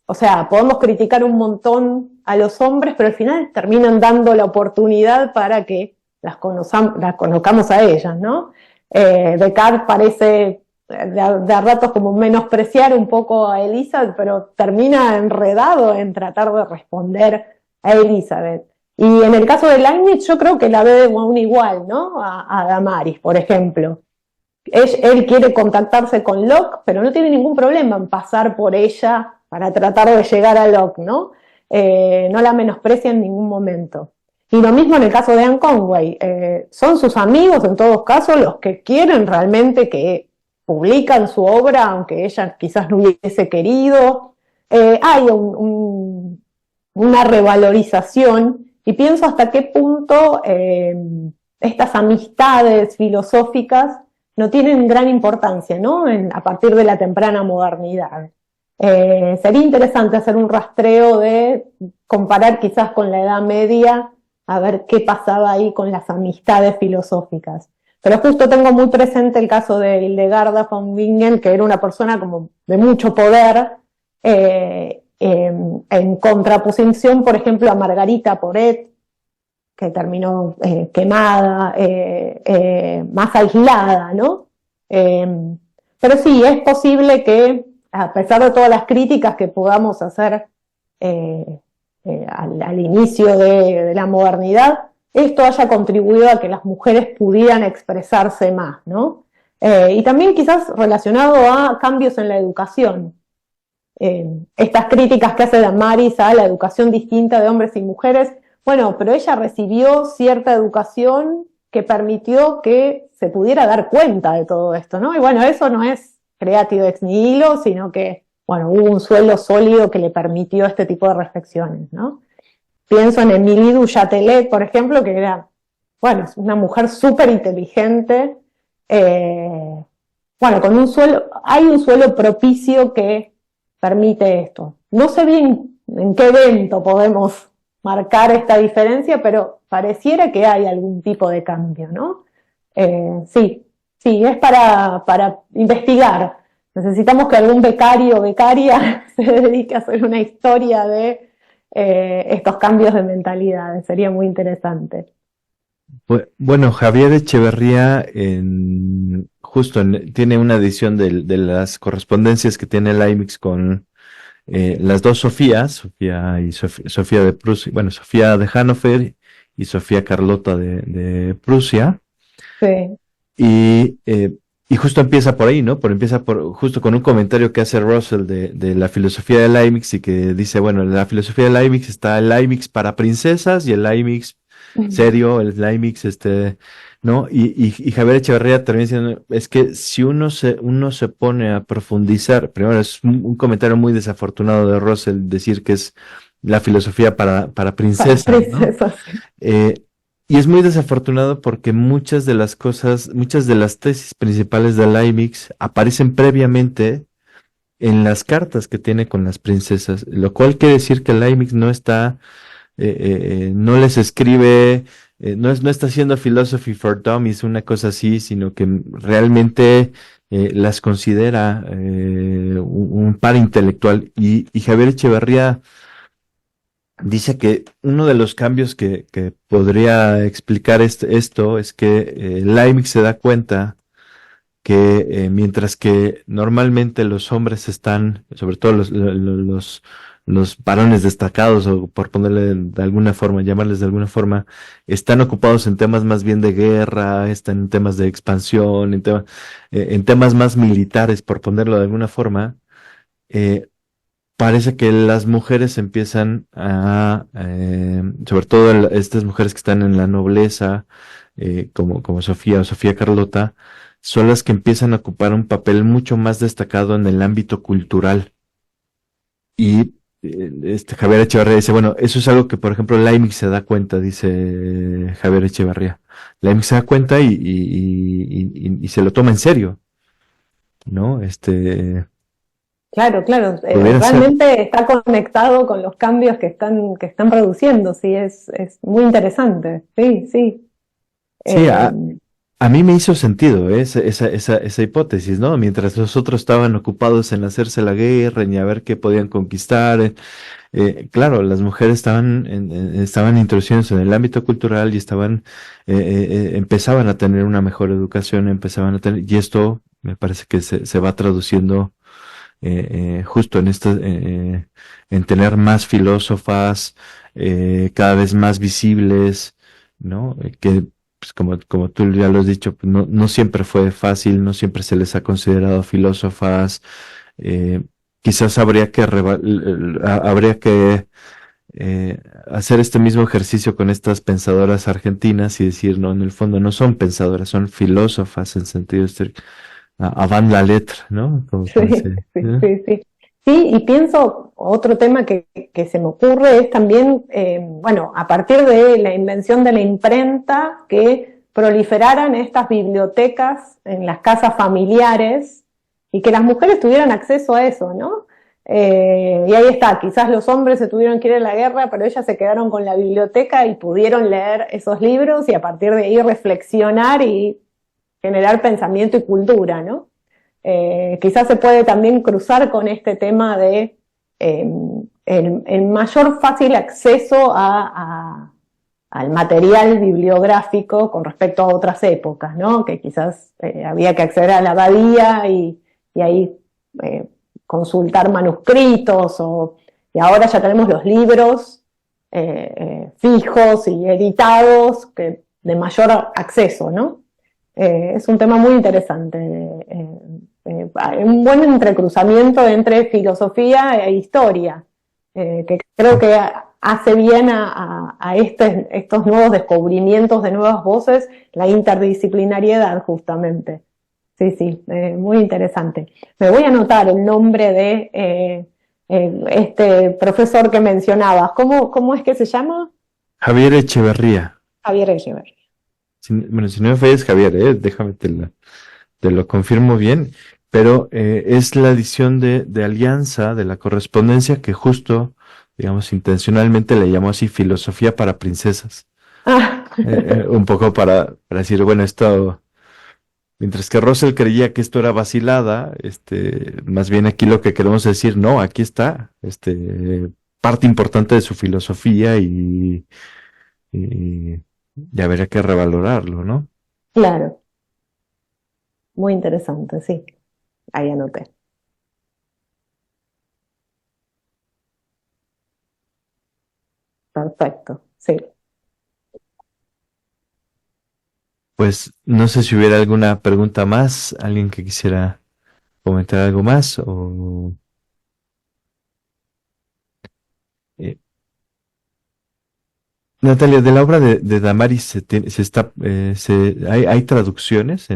o sea, podemos criticar un montón a los hombres, pero al final terminan dando la oportunidad para que las conozcamos a ellas, ¿no? Descartes parece de ratos como menospreciar un poco a Elizabeth, pero termina enredado en tratar de responder a Elizabeth. Y en el caso de Leibniz yo creo que la ve de un igual, ¿no? A Damaris, por ejemplo. Él quiere contactarse con Locke, pero no tiene ningún problema en pasar por ella para tratar de llegar a Locke, ¿no? No la menosprecia en ningún momento. Y lo mismo en el caso de Anne Conway. Son sus amigos, en todos casos, los que quieren realmente que publican su obra, aunque ella quizás no hubiese querido. Hay una revalorización, y pienso hasta qué punto estas amistades filosóficas no tienen gran importancia, ¿no? A partir de la temprana modernidad. Sería interesante hacer un rastreo de comparar quizás con la Edad Media, a ver qué pasaba ahí con las amistades filosóficas. Pero justo tengo muy presente el caso de Hildegarda von Bingen, que era una persona como de mucho poder, en contraposición, por ejemplo, a Margarita Porete, que terminó quemada, más aislada, ¿no? Pero sí, es posible que, a pesar de todas las críticas que podamos hacer al inicio de la modernidad, esto haya contribuido a que las mujeres pudieran expresarse más, ¿no? Y también quizás relacionado a cambios en la educación. estas críticas que hace Damaris a la educación distinta de hombres y mujeres. Bueno, pero ella recibió cierta educación que permitió que se pudiera dar cuenta de todo esto, ¿no? Y bueno, eso no es creatio ex nihilo, sino que, bueno, hubo un suelo sólido que le permitió este tipo de reflexiones, ¿no? Pienso en Émilie du Châtelet, por ejemplo, que era, bueno, una mujer súper inteligente, bueno, hay un suelo propicio que permite esto. No sé bien en qué evento podemos marcar esta diferencia, pero pareciera que hay algún tipo de cambio, ¿no? Sí, es para investigar. Necesitamos que algún becario o becaria se dedique a hacer una historia de estos cambios de mentalidades. Sería muy interesante. Bueno, Javier Echeverría tiene una edición de las correspondencias que tiene el IMIX con las dos Sofías, Sofía de Prusia, bueno, Sofía de Hannover y Sofía Carlota de Prusia. Sí. Y justo empieza por ahí, ¿no? Justo con un comentario que hace Russell de la filosofía del IMIX y que dice, bueno, en la filosofía del IMIX está el IMIX para princesas y el IMIX serio, el IMIX, ¿no? Y Javier Echeverría también diciendo, es que si uno se pone a profundizar, primero es un comentario muy desafortunado de Russell decir que es la filosofía para princesas, ¿no? Y es muy desafortunado porque muchas de las tesis principales del IMIX aparecen previamente en las cartas que tiene con las princesas, lo cual quiere decir que el IMIX no está, no les escribe, no está haciendo Philosophy for Dummies, una cosa así, sino que realmente las considera un par intelectual. Y Javier Echeverría dice que uno de los cambios que podría explicar esto es que Leibniz se da cuenta que mientras que normalmente los hombres están, sobre todo los varones destacados, o por ponerle de alguna forma, llamarles de alguna forma, están ocupados en temas más bien de guerra, están en temas de expansión, en temas más militares, por ponerlo de alguna forma, parece que las mujeres empiezan sobre todo estas mujeres que están en la nobleza, como Sofía o Sofía Carlota, son las que empiezan a ocupar un papel mucho más destacado en el ámbito cultural. Y Javier Echeverría dice, bueno, eso es algo que, por ejemplo, Leibniz se da cuenta, dice Javier Echeverría. Leibniz se da cuenta y se lo toma en serio, ¿no? Claro, Pudiera ser. realmente está conectado con los cambios que están produciendo, sí, es muy interesante, sí. Sí, a mí me hizo sentido esa hipótesis, ¿no? Mientras los otros estaban ocupados en hacerse la guerra, en a ver qué podían conquistar, claro, las mujeres estaban introduciéndose en el ámbito cultural y empezaban a tener una mejor educación, y esto me parece que se va traduciendo justo en tener más filósofas, cada vez más visibles, ¿no? Que, pues, como tú ya lo has dicho, pues, no siempre fue fácil, no siempre se les ha considerado filósofas. Quizás habría que hacer este mismo ejercicio con estas pensadoras argentinas y decir, no, en el fondo no son pensadoras, son filósofas en sentido estricto. Avant la lettre, ¿no? Sí. Sí, y pienso, otro tema que se me ocurre es también, bueno, a partir de la invención de la imprenta, que proliferaran estas bibliotecas en las casas familiares y que las mujeres tuvieran acceso a eso, ¿no? Y ahí está, quizás los hombres se tuvieron que ir a la guerra, pero ellas se quedaron con la biblioteca y pudieron leer esos libros y a partir de ahí reflexionar y generar pensamiento y cultura, ¿no? Quizás se puede también cruzar con este tema de el mayor fácil acceso al material bibliográfico con respecto a otras épocas, ¿no? Que quizás había que acceder a la abadía y ahí consultar manuscritos, y ahora ya tenemos los libros fijos y editados de mayor acceso, ¿no? Es un tema muy interesante un buen entrecruzamiento entre filosofía e historia, que creo que hace bien a estos nuevos descubrimientos de nuevas voces, la interdisciplinariedad justamente. Sí, muy interesante. Me voy a anotar el nombre de este profesor que mencionabas. ¿Cómo es que se llama? Javier Echeverría. Javier Echeverría. Bueno, si no me fallas, Javier, déjame te lo confirmo bien, pero es la edición de Alianza de la Correspondencia que justo, digamos, intencionalmente le llamó así Filosofía para Princesas. Ah. Un poco para decir, bueno, esto, mientras que Russell creía que esto era vacilada, más bien aquí lo que queremos decir, no, aquí está, parte importante de su filosofía y habría que revalorarlo, ¿no? Claro. Muy interesante, sí. Ahí anoté. Perfecto, sí. Pues no sé si hubiera alguna pregunta más, alguien que quisiera comentar algo más o eh, Natalia, de la obra de Damaris hay traducciones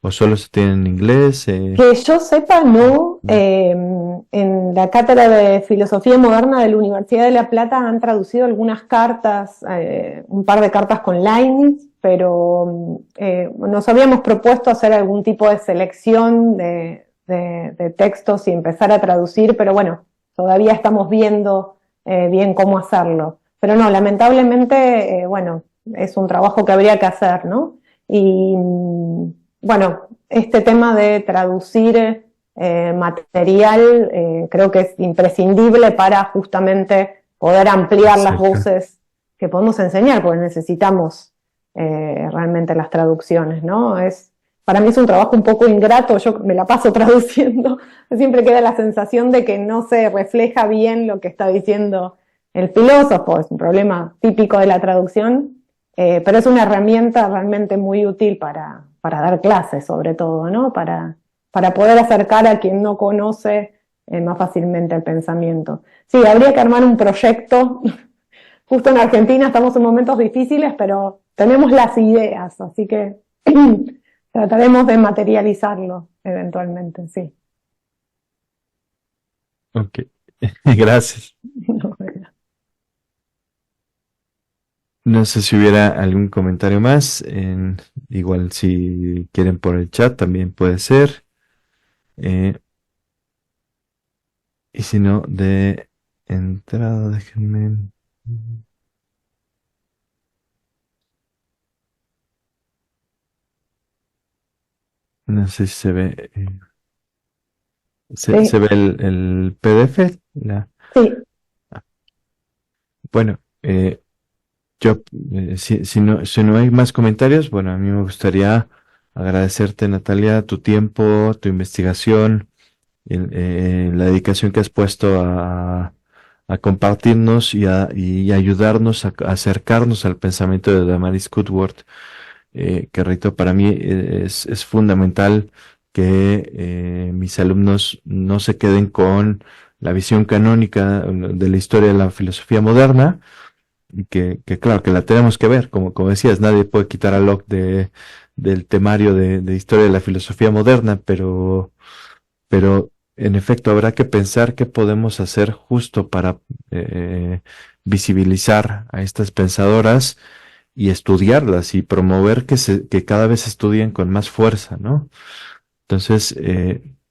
o solo se tiene en inglés. Que yo sepa, no. En la cátedra de Filosofía Moderna de la Universidad de La Plata han traducido algunas cartas, un par de cartas con Leibniz, pero nos habíamos propuesto hacer algún tipo de selección de textos y empezar a traducir, pero bueno, todavía estamos viendo bien cómo hacerlo. Pero no, lamentablemente, bueno, es un trabajo que habría que hacer, ¿no? Y bueno, este tema de traducir material creo que es imprescindible para justamente poder ampliar las voces que podemos enseñar, porque necesitamos realmente las traducciones, ¿no? Para mí es un trabajo un poco ingrato, yo me la paso traduciendo, siempre queda la sensación de que no se refleja bien lo que está diciendo el filósofo, es un problema típico de la traducción, pero es una herramienta realmente muy útil para dar clases, sobre todo, ¿no? Para poder acercar a quien no conoce más fácilmente el pensamiento. Sí, habría que armar un proyecto. Justo en Argentina estamos en momentos difíciles, pero tenemos las ideas, así que trataremos de materializarlo eventualmente, sí. Ok, gracias. No sé si hubiera algún comentario más. Igual si quieren por el chat también puede ser. Y si no, de entrada, déjenme. No sé si se ve. Sí. ¿Se ve el PDF? Sí. Bueno, yo, si no hay más comentarios, bueno, a mí me gustaría agradecerte, Natalia, tu tiempo, tu investigación, la dedicación que has puesto a compartirnos y ayudarnos a acercarnos al pensamiento de Damaris Woodworth, que repito, para mí es fundamental que mis alumnos no se queden con la visión canónica de la historia de la filosofía moderna, que claro, que la tenemos que ver, como decías, nadie puede quitar a Locke del temario de historia de la filosofía moderna, pero en efecto habrá que pensar qué podemos hacer justo para visibilizar a estas pensadoras y estudiarlas y promover que cada vez se estudien con más fuerza, ¿no? Entonces,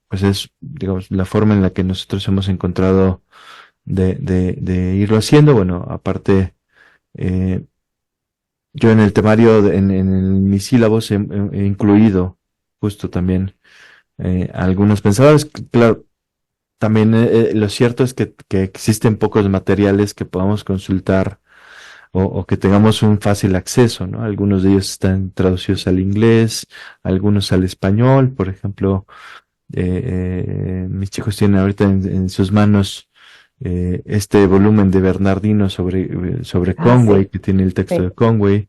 pues es, digamos, la forma en la que nosotros hemos encontrado de irlo haciendo. Bueno, aparte, yo en el temario, en mis sílabos he incluido justo también algunos pensadores. Claro, también lo cierto es que existen pocos materiales que podamos consultar o que tengamos un fácil acceso, ¿no? Algunos de ellos están traducidos al inglés, algunos al español. Por ejemplo, mis chicos tienen ahorita en sus manos este volumen de Bernardino sobre Conway, sí. que tiene el texto Sí. de Conway.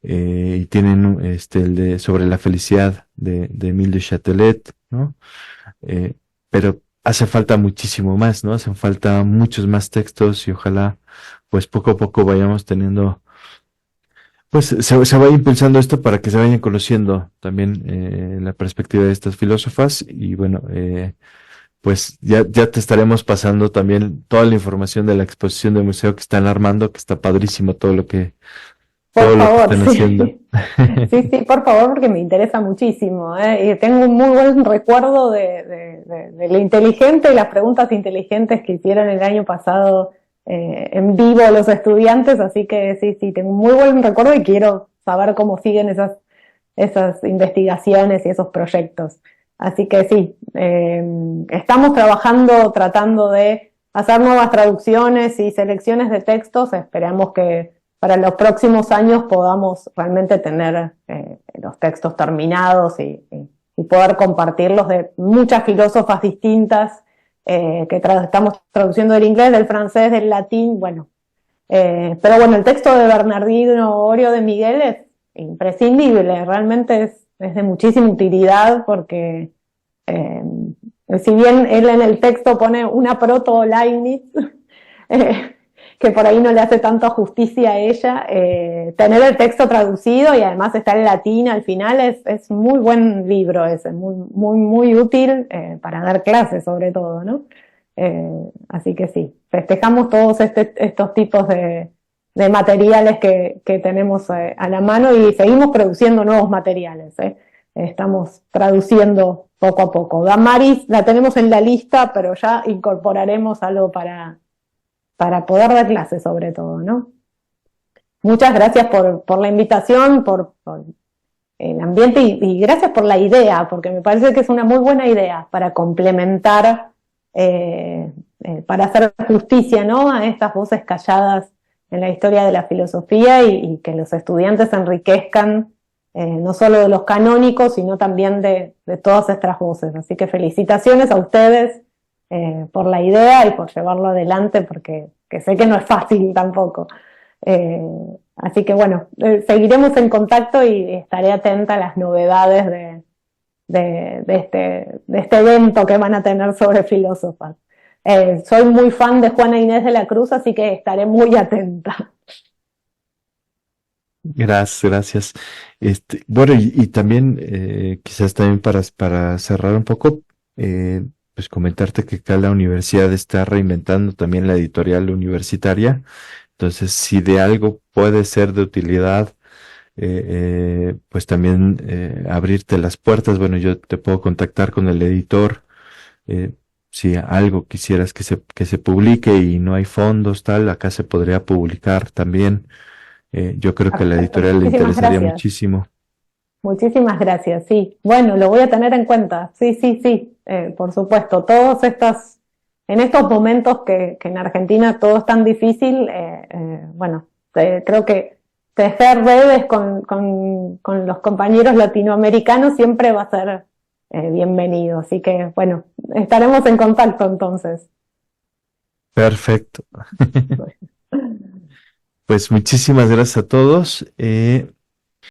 y tienen el de sobre la felicidad de Émile de Châtelet, ¿no? Pero hace falta muchísimo más, ¿no? Hacen falta muchos más textos y ojalá pues poco a poco vayamos teniendo, pues se vaya impulsando esto para que se vayan conociendo también la perspectiva de estas filósofas y bueno, pues ya te estaremos pasando también toda la información de la exposición del museo que están armando, que está padrísimo todo lo que Por favor, están haciendo. sí. Sí, sí, por favor, porque me interesa muchísimo, ¿eh? Y tengo un muy buen recuerdo de lo inteligente y las preguntas inteligentes que hicieron el año pasado en vivo los estudiantes, así que sí, sí, tengo un muy buen recuerdo y quiero saber cómo siguen esas investigaciones y esos proyectos. Así que sí, estamos trabajando, tratando de hacer nuevas traducciones y selecciones de textos. Esperamos que para los próximos años podamos realmente tener los textos terminados y poder compartirlos de muchas filósofas distintas que estamos traduciendo del inglés, del francés, del latín, bueno. Pero bueno, el texto de Bernardino Orio de Miguel es imprescindible, realmente es de muchísima utilidad porque si bien él en el texto pone una proto-Leibniz, que por ahí no le hace tanta justicia a ella, tener el texto traducido y además está en latín al final es muy buen libro ese, muy, muy, muy útil para dar clases sobre todo, ¿no? Así que sí, festejamos todos estos tipos de materiales que tenemos a la mano y seguimos produciendo nuevos materiales, estamos traduciendo poco a poco. Damaris la tenemos en la lista, pero ya incorporaremos algo para poder dar clases sobre todo, ¿no? Muchas gracias por la invitación, por el ambiente y gracias por la idea, porque me parece que es una muy buena idea para complementar, para hacer justicia, ¿no?, a estas voces calladas en la historia de la filosofía y que los estudiantes se enriquezcan no solo de los canónicos, sino también de todas estas voces. Así que felicitaciones a ustedes por la idea y por llevarlo adelante, porque que sé que no es fácil tampoco. Así que bueno, seguiremos en contacto y estaré atenta a las novedades de este evento que van a tener sobre filósofas. Soy muy fan de Juana Inés de la Cruz, así que estaré muy atenta. Gracias. Bueno, y también quizás también para cerrar un poco, pues comentarte que acá la universidad está reinventando también la editorial universitaria. Entonces, si de algo puede ser de utilidad, pues también abrirte las puertas. Bueno, yo te puedo contactar con el editor. Si algo quisieras que se publique y no hay fondos, tal, acá se podría publicar también. Yo creo que a la editorial le interesaría muchísimo. Muchísimas gracias, sí. Bueno, lo voy a tener en cuenta. Sí, sí, sí, por supuesto. En estos momentos que en Argentina todo es tan difícil, bueno, creo que tejer redes con los compañeros latinoamericanos siempre va a ser bienvenido. Así que, bueno, estaremos en contacto entonces. Perfecto. Pues muchísimas gracias a todos.